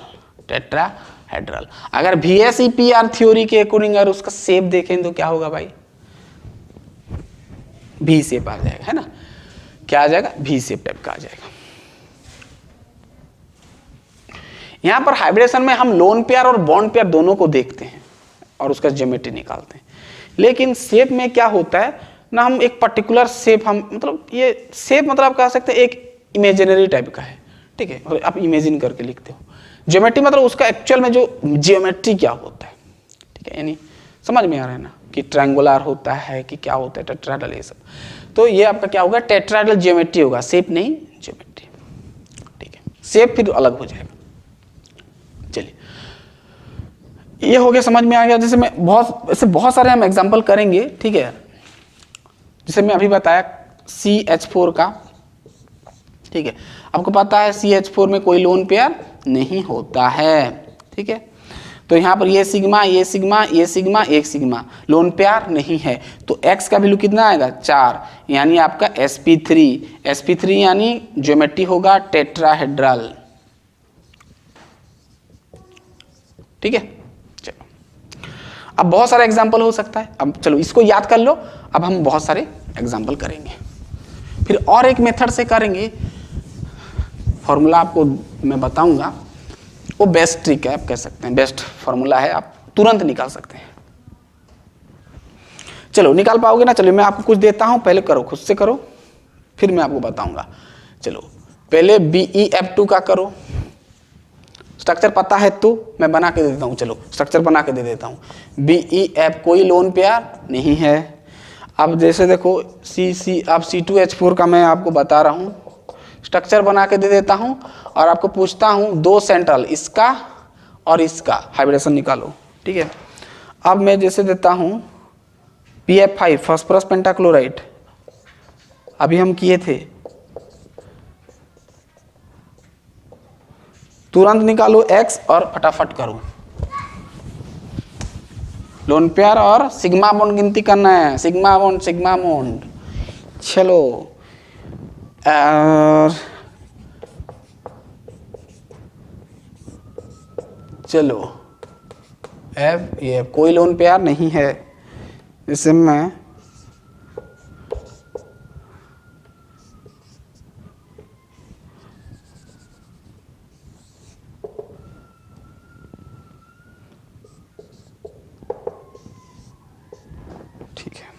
अगर VSEPR थ्योरी के अकॉर्डिंग अगर उसका शेप देखें तो क्या होगा भाई, V शेप आ जाएगा, है ना, क्या आ जाएगा, V शेप टाइप का आ जाएगा। यहां पर हाइब्रिडेशन में हम लोन पेयर और बॉन्ड पेयर दोनों को देखते हैं और उसका ज्योमेट्री निकालते हैं। लेकिन शेप में क्या होता है ना, हम एक पर्टिकुलर शेप, हम मतलब ये शेप मतलब आप कह सकते हैं एक इमेजिनरी टाइप का है, ठीक है, और आप इमेजिन करके लिखते हो। ज्योमेट्री मतलब उसका एक्चुअल में जो ज्योमेट्री क्या होता है, ठीक है, यानी समझ में आ रहा है ना, कि ट्रायंगुलर होता है कि क्या होता है, टेट्राहेड्रल, ये सब। तो ये आपका क्या होगा, टेट्राहेड्रल ज्योमेट्री होगा, शेप नहीं ज्योमेट्री, ठीक है। शेप फिर अलग हो जाएगा। चलिए ये हो गया, समझ में आ गया। जैसे मैं बहुत सारे हम एग्जांपल करेंगे, ठीक है। जैसे मैं अभी बताया CH4 का, ठीक है, आपको पता है CH4 में कोई लोन पेयर नहीं होता है, ठीक है। तो यहाँ पर ये सिग्मा, एक सिग्मा लोन पेयर नहीं है, तो X का वैल्यू कितना आएगा, 4, यानी आपका sp3 यानी ज्योमेट्री होगा टेट्राहेड्रल, ठीक है। चलो अब बहुत सारे एग्जाम्पल हो सकता है, अब चलो इसको याद कर लो। अब हम बहुत सारे एग्जाम्पल करेंगे, फिर और एक मेथड से करेंगे। फॉर्मूला आपको मैं बताऊंगा, वो बेस्ट ट्रिक है, आप कह सकते हैं बेस्ट फॉर्मूला है, आप तुरंत निकाल सकते हैं। चलो निकाल पाओगे ना, चलो मैं आपको कुछ देता हूं, पहले करो, खुद से करो, फिर मैं आपको बताऊंगा। चलो पहले BeF2 का करो, स्ट्रक्चर पता है तो मैं बना के दे देता हूँ। चलो स्ट्रक्चर बना के दे देता हूँ। BeF कोई लोन पेयर नहीं है। अब जैसे देखो अब C2H4 का मैं आपको बता रहा हूँ, स्ट्रक्चर बना के दे देता हूँ और आपको पूछता हूँ 2 सेंट्रल, इसका और इसका हाइब्रिडेशन निकालो, ठीक है। अब मैं जैसे देता हूँ PF5 फास्फोरस पेंटाक्लोराइड, अभी हम किए थे, तुरंत निकालो X और फटाफट करो। लोन पेयर और सिग्मा बॉन्ड गिनती करना है, सिग्मा बॉन्ड। चलो ये कोई लोन पेयर नहीं है, इसे मैं ठीक है।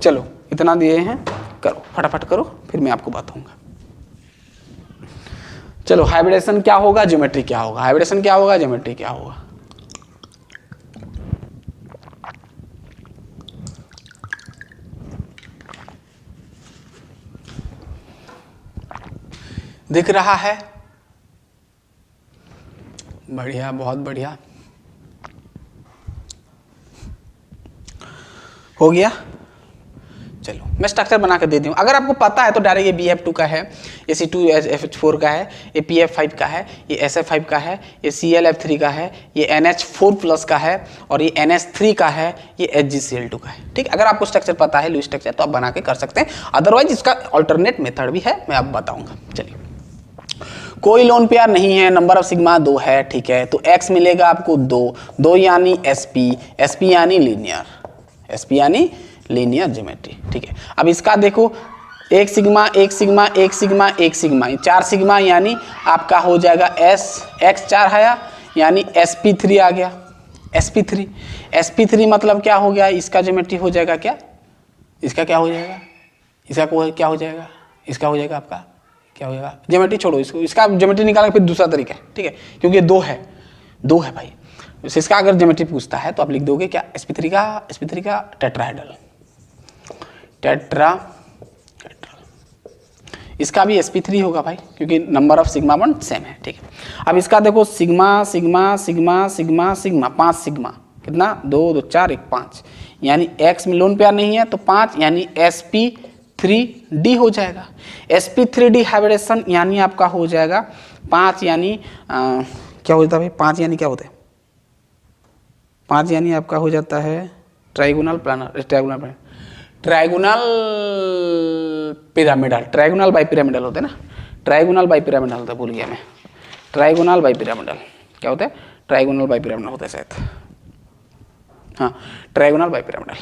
चलो इतना दिए हैं, करो फटाफट करो, फिर मैं आपको बताऊंगा। चलो हाइब्रिडेशन क्या होगा, ज्योमेट्री क्या होगा, हाइब्रिडेशन क्या होगा, ज्योमेट्री क्या होगा। दिख रहा है? बढ़िया, बहुत बढ़िया, हो गया। चलो मैं स्ट्रक्चर बना कर दे दूँ, अगर आपको पता है तो डायरेक्ट ये BF2 का है, ये C2H4 का है, ये PF5 का है, ये SF5 का है, ये ClF3 का है, ये NH4+ का है, और ये NH3 का है, ये HgCl2 का है। ठीक, अगर आपको स्ट्रक्चर पता है, लुईस स्ट्रक्चर, तो आप बना के कर सकते हैं, अदरवाइज इसका अल्टरनेट मेथड भी है, मैं आपको बताऊंगा। चलिए, कोई लोन पेयर नहीं है, नंबर ऑफ सिग्मा 2 है, ठीक है, तो x मिलेगा आपको 2 यानी sp यानी लीनियर ज्योमेट्री। ठीक है, अब इसका देखो, एक सिग्मा 4 सिग्मा यानी आपका हो जाएगा x4 है, यानी sp3 आ गया। sp3 मतलब क्या हो गया, इसका ज्योमेट्री हो जाएगा क्या, इसका क्या हो जाएगा, इसका क्या हो जाएगा, इसका हो जाएगा आपका क्या हो जाएगा, ज्योमेट्री छोड़ो इसको, इसका ज्योमेट्री निकालना फिर दूसरा तरीका है। ठीक है, क्योंकि 2 है भाई, इसका अगर ज्योमेट्री पूछता है तो आप लिख दोगे क्या, sp3 का टेट्राहेड्रल, इसका भी sp3 होगा भाई, क्योंकि number of sigma bond same है। ठीक है, अब इसका देखो सिग्मा 5 सिग्मा, कितना 2 2 4 1 5, यानी x में लोन पेयर नहीं है तो 5, यानी sp3d हो जाएगा। sp3d हाइब्रिडेशन यानी आपका हो जाएगा 5, यानी क्या हो जाता है भाई, 5 यानी क्या होता है, 5 यानी आपका हो जाता है ट्राइगोनल बाइपिरामिडल होते हैं ना, ट्राइगोनल बाइपिरामिडल होता है, भूल गया मैं, ट्राइगोनल बाइपिरामिडल क्या होता है, ट्राइगोनल बाइपिरामिडल होता है शायद, हाँ ट्राइगोनल बाइपिरामिडल,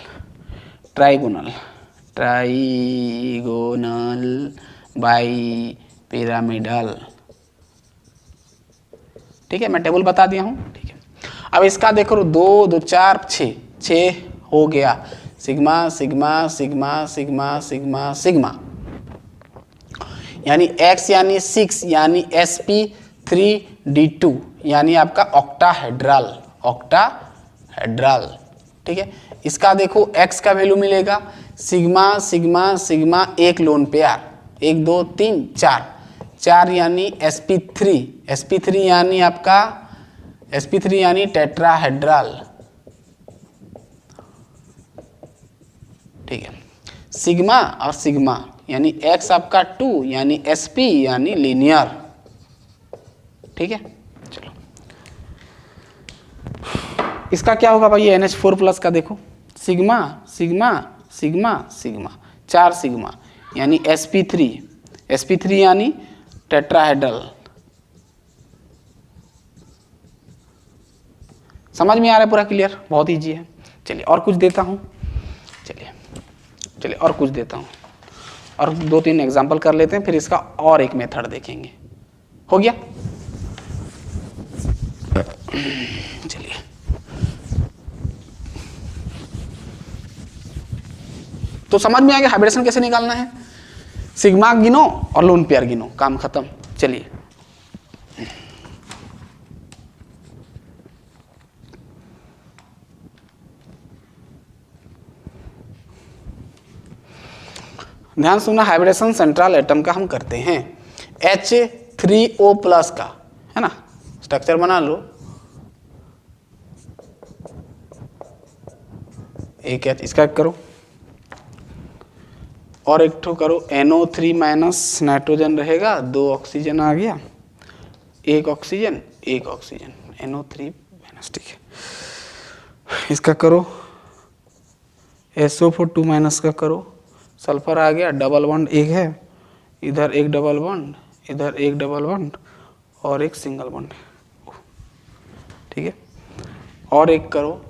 ट्राइगोनल बाइपिरामिडल। ठीक है, मैं टेबल बता दिया हूँ। ठीक है, अब इसका देखो 2 2 4 6 हो गया, सिग्मा यानी x यानी 6 यानी sp3d2 यानी आपका ऑक्टाहेड्रल। ठीक है, इसका देखो x का वैल्यू मिलेगा सिग्मा एक लोन पेयर, 1 2 3 4 यानी sp3 यानी आपका sp3 यानी टेट्राहेड्रल। ठीक है, सिग्मा और सिग्मा यानी x आपका 2 यानी sp यानी लीनियर। ठीक है, चलो इसका क्या होगा भाई, NH4+ का देखो, सिग्मा 4 सिग्मा यानी sp3 यानी टेट्राहेड्रल। समझ में आ रहा है पूरा क्लियर, बहुत ईजी है। चलिए और कुछ देता हूँ, चलिए और कुछ देता हूँ, और 2-3 एग्जांपल कर लेते हैं, फिर इसका और एक मेथड देखेंगे। हो गया, चलिए तो समझ में आ गया हाइब्रिडेशन कैसे निकालना है, सिग्मा गिनो और लोन पेयर गिनो, काम खत्म। चलिए ध्यान सुनना, हाइब्रिडेशन सेंट्रल एटम का हम करते हैं, H3O+ का है ना, स्ट्रक्चर बना लो, एक इसका करो, और एक ठो करो NO3- नाइट्रोजन रहेगा, 2 ऑक्सीजन आ गया, एक ऑक्सीजन NO3-। ठीक है, इसका करो SO4 2- का करो, सल्फर आ गया, डबल बॉन्ड एक है, इधर एक डबल बॉन्ड, इधर एक डबल बॉन्ड और एक सिंगल बॉन्ड। ठीक है, और एक करो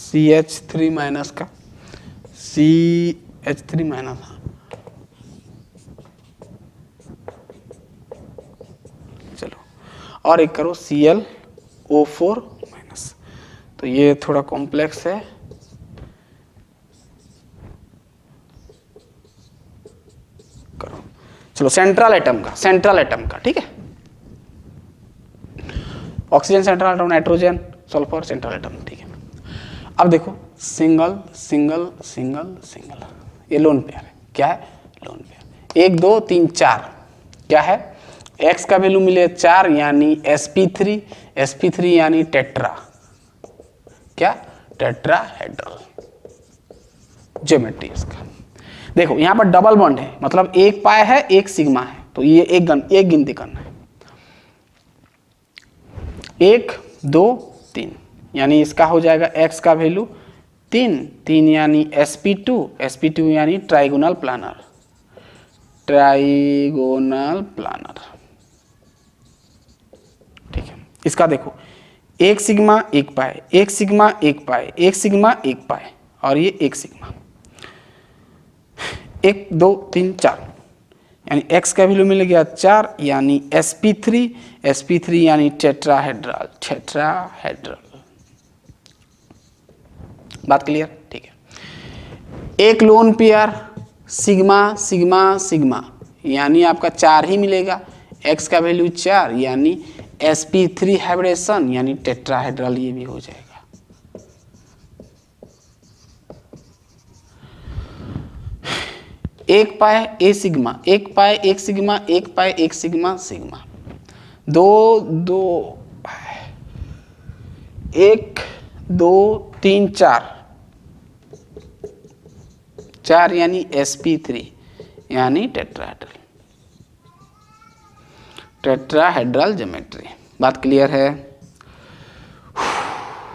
CH3- का, CH3-, चलो और एक करो ClO4-। तो ये थोड़ा कॉम्प्लेक्स है, चलो सेंट्रल एटम का, ठीक है। Oxygen central atom, nitrogen, sulphur central atom, ठीक है। अब देखो सिंगल सिंगल सिंगल सिंगल, ये लोन पेयर है। क्या है? Lone pair. 1 2 3 4 क्या है? X का वैल्यू मिले 4 यानी sp3, sp3 यानी टेट्रा, क्या? टेट्राहेड्रल ज्योमेट्री इसका। देखो यहां पर डबल बॉन्ड है, मतलब एक पाई है एक सिग्मा है, तो ये एक गिनती करना है। 1 2 3 यानी इसका हो जाएगा X का वैल्यू 3 यानी sp2 यानी ट्राइगोनल प्लानर, ठीक है। इसका देखो एक सिग्मा एक पाई, एक सिग्मा एक पाई, एक सिग्मा एक पाई, और ये एक सिग्मा। 1 2 3 4 यानी X का वैल्यू मिल गया 4 यानी sp3 यानी टेट्राहेड्रल, बात क्लियर? ठीक है। एक lone pair sigma sigma sigma यानी आपका 4 ही मिलेगा, X का वैल्यू 4 यानी sp3 हाइब्रिडेशन यानी टेट्राहेड्रल, ये भी हो जाएगा। एक पाई ए सिग्मा, एक पाई एक सिग्मा, एक पाई एक सिग्मा सिग्मा, 2 2 1 2 3 4 यानी sp3 यानी टेट्राहेड्रल ज्योमेट्री। बात क्लियर है?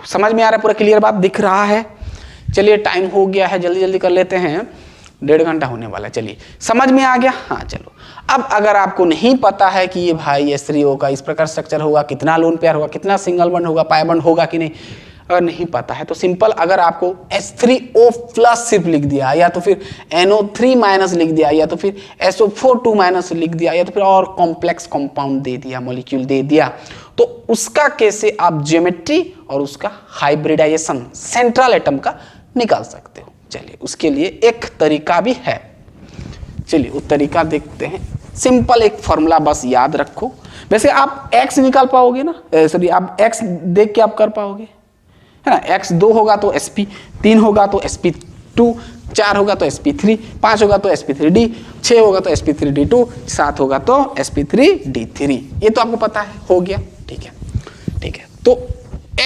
समझ में आ रहा है? पूरा क्लियर बात दिख रहा है? चलिए टाइम हो गया है, जल्दी जल्दी कर लेते हैं, 1.5 घंटा होने वाला है। चलिए समझ में आ गया? हाँ चलो। अब अगर आपको नहीं पता है कि ये भाई S3O का इस प्रकार स्ट्रक्चर होगा, कितना लोन पेयर होगा, कितना सिंगल बॉन्ड होगा, पाई बॉन्ड होगा कि नहीं, अगर नहीं पता है तो सिंपल, अगर आपको H3O प्लस सिर्फ लिख दिया, या तो फिर NO3 माइनस लिख दिया, या तो फिर SO4 2 माइनस लिख दिया, या तो फिर और कॉम्प्लेक्स कंपाउंड दे दिया, मॉलिक्यूल दे दिया, तो उसका कैसे आप ज्योमेट्री और उसका हाइब्रिडाइजेशन सेंट्रल एटम का निकाल सकते हो। चलिए उसके लिए एक तरीका भी है, चलिए वो तरीका देखते हैं। सिंपल एक फॉर्मूला बस याद रखो। वैसे आप x निकाल पाओगे ना, सॉरी आप x देख के आप कर पाओगे, है ना। x 2 होगा तो sp, 3 होगा तो sp2, 4 होगा तो sp3, 5 होगा तो sp3d, 6 होगा तो sp3d2, 7 होगा तो sp3d3। ये तो आपको पता है, हो गया। ठीक है, ठीक है। तो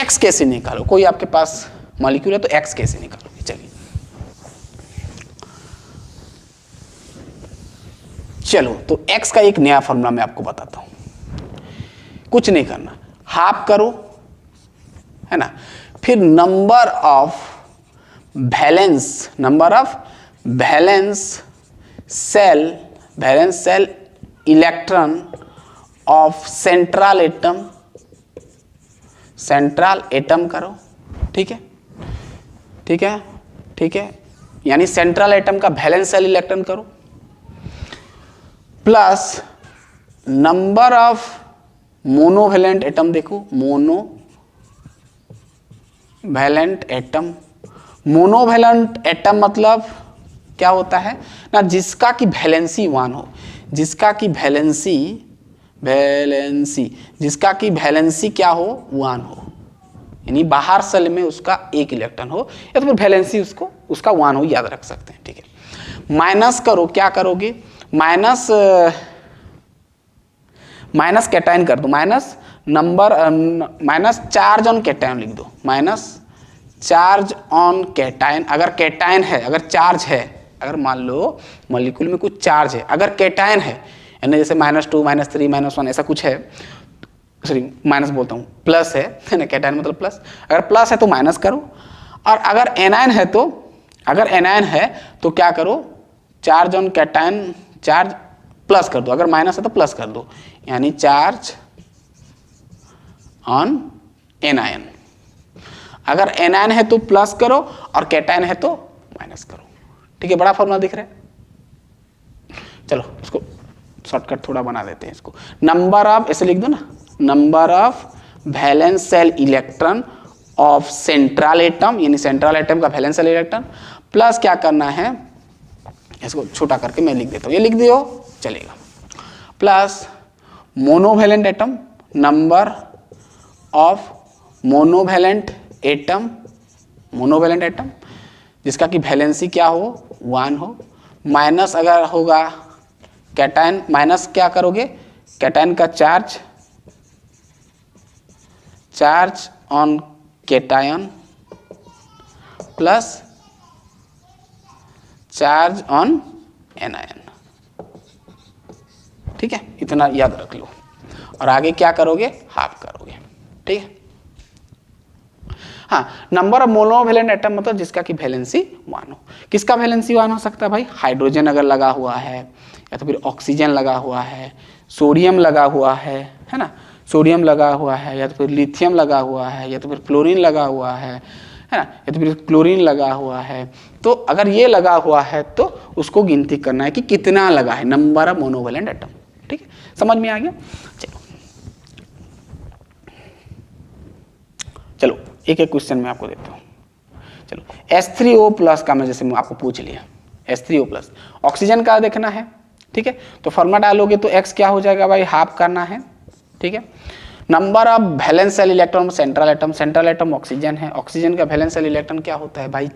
x कैसे निकालो? कोई आपके पास मॉलिक्यूल है तो x कैसे निकालोगे? चलिए चलो, तो x का एक नया फॉर्मूला मैं आपको बताता हूं। कुछ नहीं करना, हाफ करो, है ना, फिर number of valence shell electron of central atom करो। ठीक है, ठीक है, ठीक है। यानी सेंट्रल एटम का वैलेंस सेल इलेक्ट्रॉन करो, plus number of monovalent atom, देखो मोनोवैलेंट एटम मतलब क्या होता है ना, जिसका की वैलेंसी 1 हो, जिसका की वैलेंसी क्या हो, 1 हो, यानी बाहर सेल में उसका 1 इलेक्ट्रॉन हो, या तो फिर वैलेंसी उसका 1 हो, याद रख सकते हैं। ठीक है, माइनस करो, क्या करोगे, माइनस कैटायन कर दो, माइनस चार्ज ऑन कैटायन लिख दो, माइनस चार्ज ऑन कैटायन। अगर कैटायन है, अगर चार्ज है, अगर मान लो मॉलिक्यूल में कुछ चार्ज है, अगर कैटायन है, यानी जैसे -2 -3 -1 ऐसा कुछ है, सॉरी माइनस बोलता हूँ, प्लस है ना, कैटायन मतलब प्लस, अगर प्लस है तो माइनस करो, और अगर एनायन है तो क्या करो, charge on cation, charge plus कर दो, अगर माइनस है तो प्लस कर दो, यानी चार्ज ऑन एनायन। अगर एनायन है तो प्लस करो और कैटायन है तो माइनस करो। ठीक है, बड़ा फॉर्मूला दिख रहा है। चलो इसको शॉर्टकट थोड़ा बना देते हैं इसको। नंबर ऑफ, ऐसे लिख दो ना, number of valence shell electron of central atom, यानी सेंट्रल एटम का वैलेंस सेल इलेक्ट्रॉन, प्लस क्या करना है, इसको छोटा करके मैं लिख देता हूँ, ये लिख दियो चलेगा। Plus monovalent atom, number of monovalent atom, monovalent atom जिसका कि वैलेंसी क्या हो 1 हो, माइनस अगर होगा कैटायन, माइनस क्या करोगे कैटायन का charge, charge on cation plus charge on anion. ठीक है, इतना याद रख लो। और आगे क्या करोगे, हाफ करोगे। ठीक है, हाँ, नंबर ऑफ मोनोवेलेंट एटम मतलब जिसका कि वैलेंसी 1 हो। किसका वैलेंसी 1 हो सकता है भाई, हाइड्रोजन अगर लगा हुआ है, या तो फिर ऑक्सीजन लगा हुआ है, सोडियम लगा हुआ है ना, सोडियम लगा हुआ है, या तो फिर लिथियम लगा हुआ है, या तो फिर फ्लोरीन लगा हुआ है ना, या तो फिर क्लोरीन लगा हुआ है। तो अगर ये लगा हुआ है तो उसको गिनती करना है कि कितना लगा है, नंबर ऑफ मोनोवेलेंट एटम। ठीक है, समझ में आ गया। चलो एक एक क्वेश्चन में आपको देता हूँ। चलो H3O+ का मैं जैसे आपको पूछ लिया, H3O+, ऑक्सीजन का देखना है। ठीक है, तो फॉर्मूला डालोगे तो X क्या हो जाएगा भाई, हाफ करना है। ठीक है, number of valence shell electron central atom, central atom oxygen है, ऑक्सीजन का वैलेंस शेल इलेक्ट्रॉन क्या होता है भाई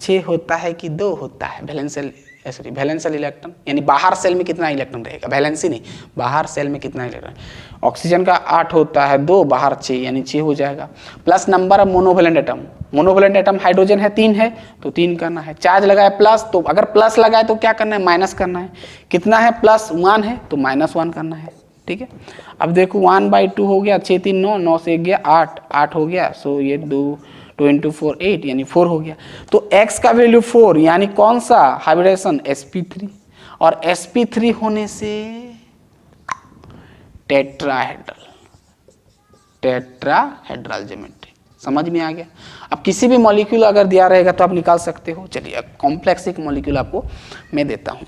6 होता है कि 2 होता है valence shell, sorry valence shell electron, यानी बाहर सेल में कितना इलेक्ट्रॉन रहेगा, वैलेंसी नहीं, बाहर सेल में कितना इलेक्ट्रॉन। ऑक्सीजन का 8 होता है, 2 बाहर 6 यानी 6 हो जाएगा। Plus number of monovalent atom, monovalent atom hydrogen है 3 है तो 3 करना है। चार्ज लगाए प्लस, तो अगर प्लस लगाए तो क्या करना है, माइनस करना है। कितना है, +1 है तो -1 करना है। ठीक है, अब देखो 1/2 हो गया, 6 3 9, 9 से 1 गया 8, 8 हो गया, सो ये 2 × 4 8 यानी 4 हो गया। तो x का वैल्यू 4 यानी कौन सा हाइब्रिडेशन, sp3, और sp3 होने से टेट्राहेड्रल, टेट्राहेड्रल ज्योमेट्री। समझ में आ गया। अब किसी भी मॉलिक्यूल अगर दिया रहेगा तो आप निकाल सकते हो। चलिए अब कॉम्प्लेक्स एक मॉलिक्यूल आपको मैं देता हूं।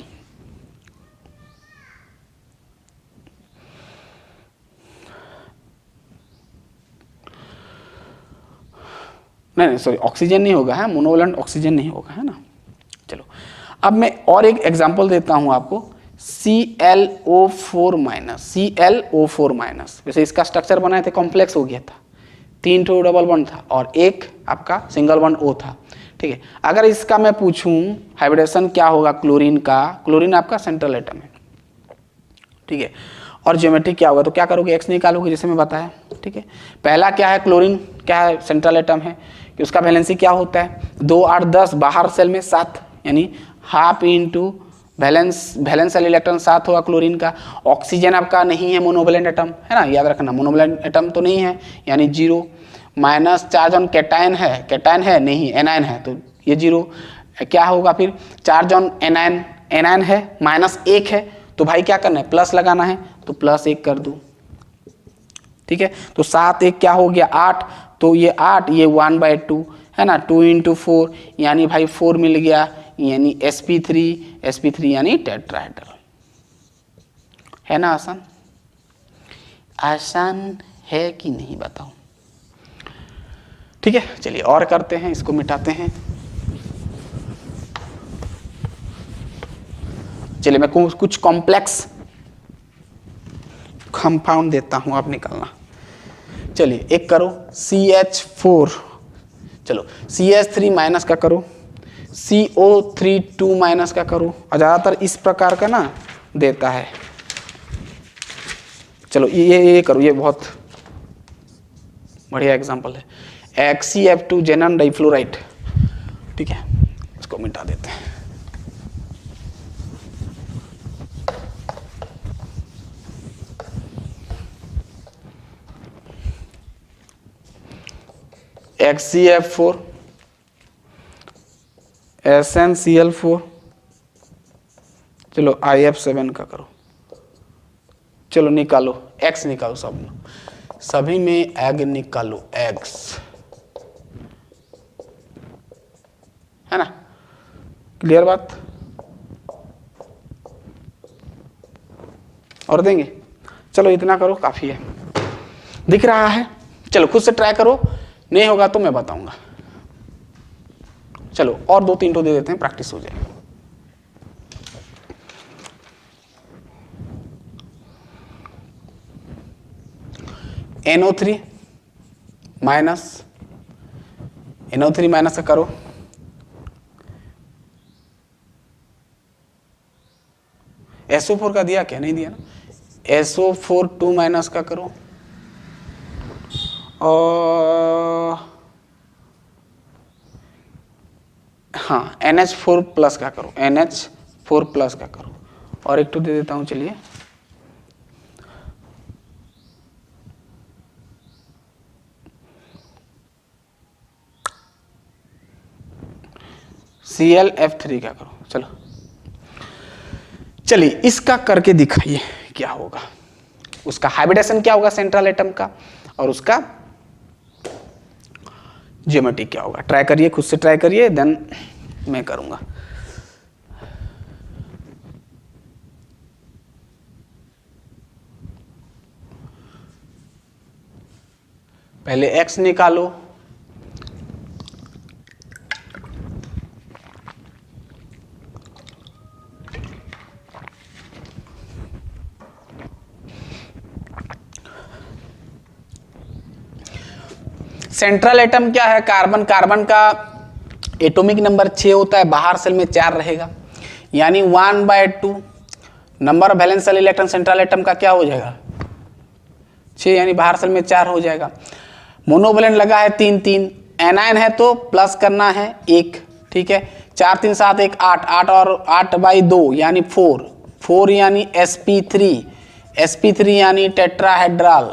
नहीं सॉरी, ऑक्सीजन नहीं होगा, है मोनोवेलेंट ऑक्सीजन नहीं होगा, है ना। चलो अब मैं और एक एग्जांपल देता हूं आपको, ClO4-, ClO4-। वैसे इसका स्ट्रक्चर बनाए थे, कॉम्प्लेक्स हो गया था, 3 ठो डबल बॉन्ड था और एक आपका सिंगल बॉन्ड O था। ठीक है, अगर इसका मैं पूछूं हाइब्रिडेशन क्या होगा क्लोरीन का, क्लोरीन आपका सेंट्रल एटम है। ठीक है, और ज्योमेट्री क्या होगा, तो क्या करोगे, x निकालोगे जैसे मैं बताया। ठीक है, पहला क्या है, क्लोरीन क्या है, सेंट्रल एटम है, कि उसका वैलेंसी क्या होता है 2 8 10, बाहर सेल में 7 यानी half into valence shell electron 7 होगा क्लोरीन का। ऑक्सीजन आपका नहीं है मोनोवेलेंट एटम, है ना, याद रखना मोनोवेलेंट एटम तो नहीं है यानी 0, माइनस चार्ज ऑन कैटायन है, कैटायन है नहीं, एनायन है तो ये 0 क्या होगा। फिर चार्ज ऑन एनायन, एनायन है -1 है तो भाई क्या करना है, प्लस लगाना है तो +1 कर दूं। ठीक है, तो 7 1 क्या हो गया 8, तो ये 8 ये 1/2 है ना, 2 × 4 यानी भाई 4 मिल गया, यानी sp3 यानी टेट्राहेड्रल। है ना आसान, आसान है कि नहीं बताओ। ठीक है, चलिए और करते हैं, इसको मिटाते हैं। चलिए मैं कुछ कॉम्प्लेक्स कंपाउंड देता हूं, आप निकालना। चलिए एक करो CH4, चलो CH3- का करो, CO3 का करो, और ज़्यादातर इस प्रकार का ना देता है। चलो ये करो, ये बहुत बढ़िया एग्जांपल है, XeF2 जेनन डाइफ्लोराइड। ठीक है, इसको मिटा देते हैं। XeF4 SnCl4, चलो IF7 का करो। चलो निकालो, X निकालो, सभी में एग निकालो, एग्स, है ना, क्लियर बात। और देंगे, चलो इतना करो काफी है, दिख रहा है। चलो खुद से ट्राई करो, नहीं होगा तो मैं बताऊंगा। चलो और 2-3 दे देते हैं, प्रैक्टिस हो जाएगी। NO3 माइनस, NO3 माइनस का करो, SO4 का दिया क्या, नहीं दिया ना, SO4 2 माइनस का करो, और हाँ NH4 प्लस का करो, NH4 प्लस का करो, और एक तो दे देता हूँ, चलिए ClF3 का करो। चलो चलिए इसका करके दिखाइए क्या होगा, उसका हाइब्रिडेशन क्या होगा सेंट्रल एटम का, और उसका ज्योमेट्री क्या होगा। ट्राई करिए, खुद से ट्राई करिए, देन मैं करूंगा। पहले x निकालो, सेंट्रल एटम क्या है, कार्बन, कार्बन का एटॉमिक नंबर 6 होता है, बाहर सेल में 4 रहेगा, यानी 1/2 number of valence shell electron central atom का क्या हो जाएगा 6, यानी बाहर सेल में 4 हो जाएगा। मोनोवैलेंट लगा है 3 एनायन है तो प्लस करना है 1, ठीक है, 4 3 7 1 8, 8 और 8/2 यानी 4 यानी sp3 यानी टेट्राहेड्रल,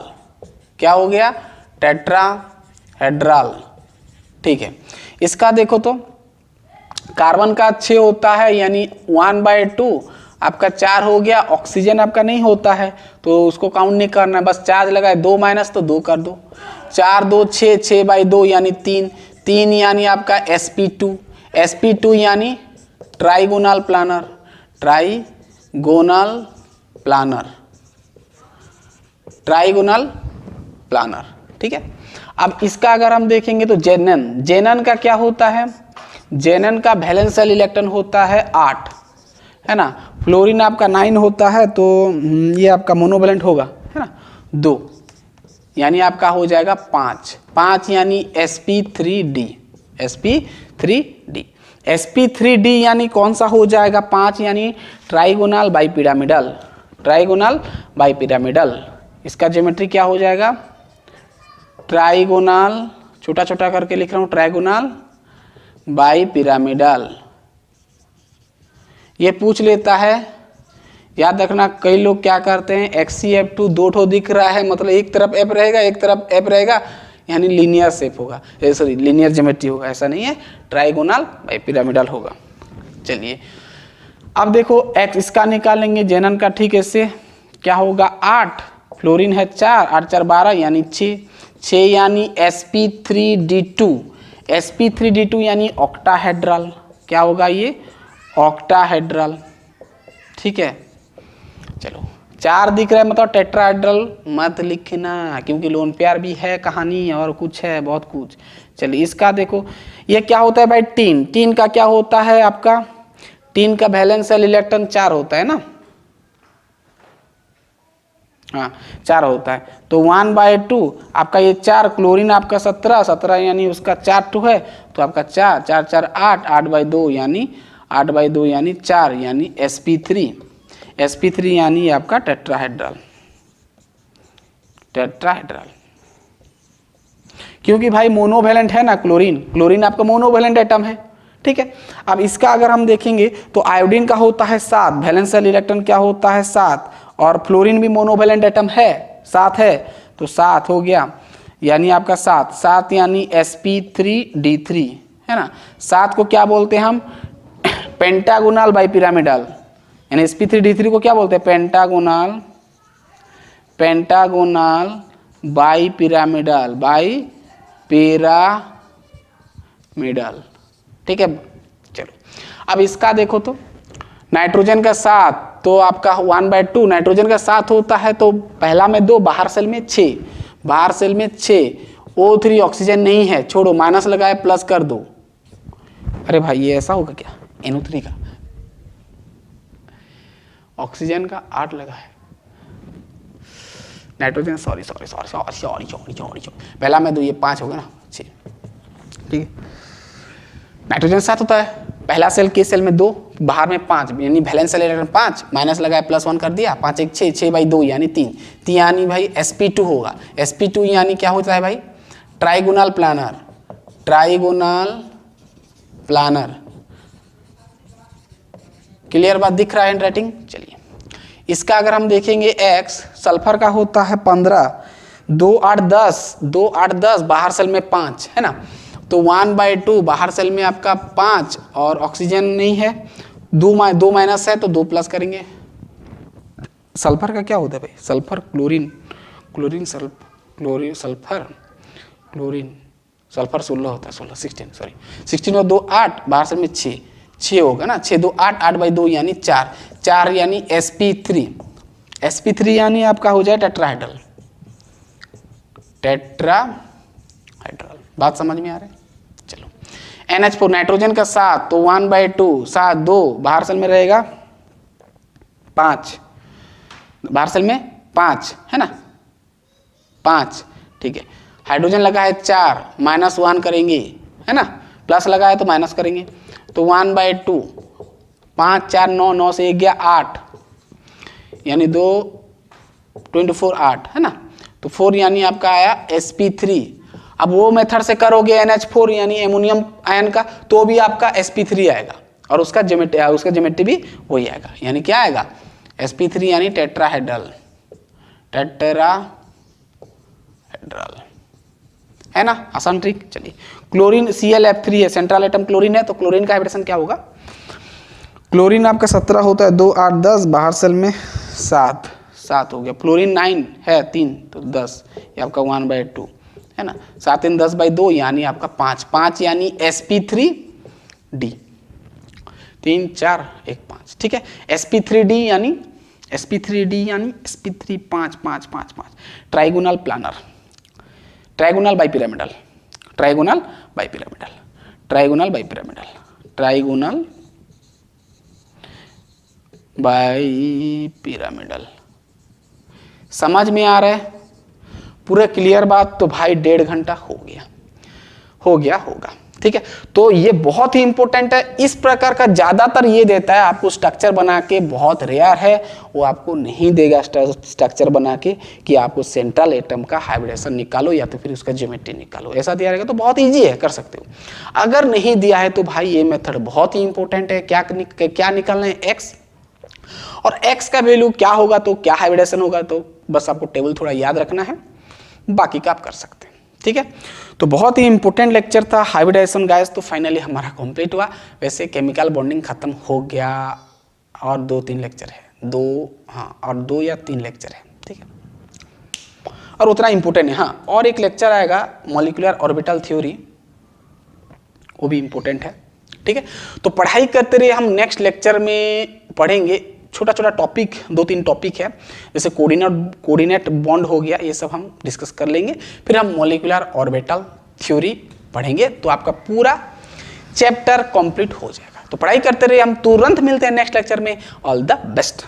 क्या हो गया टेट्राहेड्रल, ठीक है। इसका देखो तो कार्बन का 6 होता है, यानी 1/2 आपका 4 हो गया, ऑक्सीजन आपका नहीं होता है तो उसको काउंट नहीं करना है, बस चार्ज लगाए 2 माइनस तो 2 कर दो, 4 2 6, 6/2 यानी 3 यानी आपका sp2 यानी ट्राइगोनल प्लानर, ठीक है। अब इसका अगर हम देखेंगे तो जेनन का क्या होता है, जेनन का वैलेंस सेल इलेक्ट्रॉन होता है 8, है ना, फ्लोरीन आपका 9 होता है, तो ये आपका मोनोवैलेंट होगा, है ना, 2 यानी आपका हो जाएगा 5 यानी sp3d यानी कौन सा हो जाएगा 5 यानी ट्राइगोनल बाइपिरामिडल। इसका ज्योमेट्री क्या हो जाएगा ट्राइगोनल, छोटा छोटा करके लिख रहा हूं, ट्राइगोनल बाइपिरामिडल। ये पूछ लेता है, याद रखना, कई लोग क्या करते हैं XCF2 2 ठो दिख रहा है, मतलब एक तरफ F रहेगा एक तरफ F रहेगा, यानी लीनियर शेप होगा, सॉरी लीनियर ज्योमेट्री होगा, ऐसा नहीं है, ट्राइगोनल बाइपिरामिडल होगा। चलिए अब देखो X इसका निकालेंगे जेनन का, ठीक है, इससे क्या होगा 8, फ्लोरीन है 4, 8 4 12 यानी 6 यानी sp3d2 यानी ऑक्टाहेड्रल, क्या होगा ये ऑक्टाहेड्रल, ठीक है। चलो 4 दिख रहा है मतलब टेट्राहेड्रल मत लिखना, क्योंकि लोन प्यार भी है कहानी और कुछ है बहुत कुछ। चलिए इसका देखो, ये क्या होता है भाई टीन का क्या होता है आपका, टीन का वैलेंस सेल इलेक्ट्रॉन 4 होता है ना, हाँ 4 होता है, तो 1/2 आपका ये 4, क्लोरीन आपका 17 यानी उसका 4 टू है, तो आपका 4 4 4 8, 8/2 यानी 4 यानी sp3 यानी आपका टेट्राहेड्रल, क्योंकि भाई मोनोवैलेंट है ना, क्लोरीन आपका मोनोवैलेंट एटम है, ठीक है। अब इसका अगर हम देखेंगे तो आयोडीन का होता है 7, वैलेंस सेल इलेक्ट्रॉन क्या होता है 7, और फ्लोरीन भी मोनोवैलेंट एटम है 7 है, तो 7 हो गया, यानी आपका 7 यानी sp3d3, है ना। 7 को क्या बोलते हैं हम पेंटागोनल बाइपिरामिडल, यानी sp3d3 को क्या बोलते हैं पेंटागोनल बाइपिरामिडल, ठीक है। चलो अब इसका देखो तो नाइट्रोजन का 7, तो आपका 1/2 नाइट्रोजन का 7 होता है, तो पहला में 2, बाहर सेल में 6, O3 ऑक्सीजन नहीं है, छोड़ो, माइनस लगाए प्लस कर दो। अरे भाई ये ऐसा होगा क्या, NO3 का ऑक्सीजन का 8 लगा है, नाइट्रोजन सॉरी पहला में 2 ये 5 हो गया ना 6, ठीक है। नाइट्रोजन 7 होता है, पहला सेल के सेल में 2, बाहर में 5, यानी वैलेंस सेल इलेक्ट्रॉन 5, माइनस लगाया +1 कर दिया, 5 1 6, 6/2 यानी 3 यानी भाई sp2 होगा। sp2 यानी क्या होता है भाई, ट्राइगोनल प्लानर। क्लियर बात दिख रहा है हैंडराइटिंग। चलिए इसका अगर हम देखेंगे x, सल्फर का होता है 15, 2 8 10 बाहर सेल में 5 है ना, तो 1/2 बाहर सेल में आपका 5 और ऑक्सीजन नहीं है, 2 माइनस है तो 2 प्लस करेंगे। सल्फर का क्या होता है भाई, सल्फर सल्फर 16 होता है, 16 और 2 8 बाहर सेल में 6 होगा ना, 6 2 8, 8/2 यानी 4 यानी sp3 यानी आपका हो जाए टेट्राहाइड्रल। बात समझ में आ रहा है। चलो NH4 नाइट्रोजन का 7, तो 1/2 7 2 बाहर सेल में रहेगा 5, बाहर सेल में 5 है ना, 5, ठीक है। हाइड्रोजन लगा है 4, -1 करेंगे है ना, प्लस लगा है तो माइनस करेंगे, तो 1/2 5 4 9 9 से 1 गया 8 यानी 2 24 8 है ना, तो 4 यानी आपका आया sp3। अब वो मेथड से करोगे NH4 यानी एमोनियम आयन का, तो भी आपका sp3 आएगा और उसका ज्योमेट्री भी वही आएगा, यानी क्या आएगा sp3 यानी टेट्राहाइड्रल है ना, आसान ट्रिक। चलिए क्लोरीन ClF3 है, सेंट्रल एटम क्लोरीन है, तो क्लोरीन का हाइब्रिडेशन क्या होगा, क्लोरीन आपका 17 होता है, 2 8 10 बाहर सेल में 7 हो गया। फ्लोरीन 9 है 3, तो 10 ये आपका 1/2 है ना, 7 3 10/2 यानी आपका 5 यानी sp3d, 3 4 1 5, ठीक है। sp3d यानी sp3 5 5 5 5 ट्राइगोनल बाइपिरामिडल समझ में आ रहा है पूरा क्लियर बात, तो भाई 1.5 घंटा हो गया होगा, ठीक है। तो ये बहुत ही इंपॉर्टेंट है, इस प्रकार का ज्यादातर ये देता है आपको स्ट्रक्चर बना के, बहुत रेयर है वो आपको नहीं देगा स्ट्रक्चर बना के कि आपको सेंट्रल एटम का हाइब्रिडेशन निकालो या तो फिर उसका ज्योमेट्री निकालो, ऐसा दिया रहेगा तो बहुत इजी है, कर सकते हो। अगर नहीं दिया है तो भाई ये मेथड बहुत ही इंपॉर्टेंट है। क्या निकालना है, एक्स, और x का वैल्यू क्या होगा तो क्या हाइब्रिडेशन होगा, तो बस आपको टेबल थोड़ा याद रखना है, बाकी का आप कर सकते हैं, ठीक है। तो बहुत ही इंपॉर्टेंट लेक्चर था हाइब्रिडेशन गाइस, तो फाइनली हमारा कंप्लीट हुआ। वैसे केमिकल बॉन्डिंग खत्म हो गया और 2-3 लेक्चर है, 2 या 3 लेक्चर है, ठीक है, और उतना इंपॉर्टेंट है। हाँ, और एक लेक्चर आएगा मॉलिक्यूलर ऑर्बिटल थ्योरी, वो भी इंपॉर्टेंट है, ठीक है। तो पढ़ाई करते रहिए, हम नेक्स्ट लेक्चर में पढ़ेंगे छोटा टॉपिक, 2-3 टॉपिक है, जैसे कोऑर्डिनेट बॉन्ड हो गया, ये सब हम डिस्कस कर लेंगे। फिर हम मॉलिक्यूलर ऑर्बिटल थ्योरी पढ़ेंगे, तो आपका पूरा चैप्टर कंप्लीट हो जाएगा। तो पढ़ाई करते रहिए, हम तुरंत मिलते हैं नेक्स्ट लेक्चर में। All the best.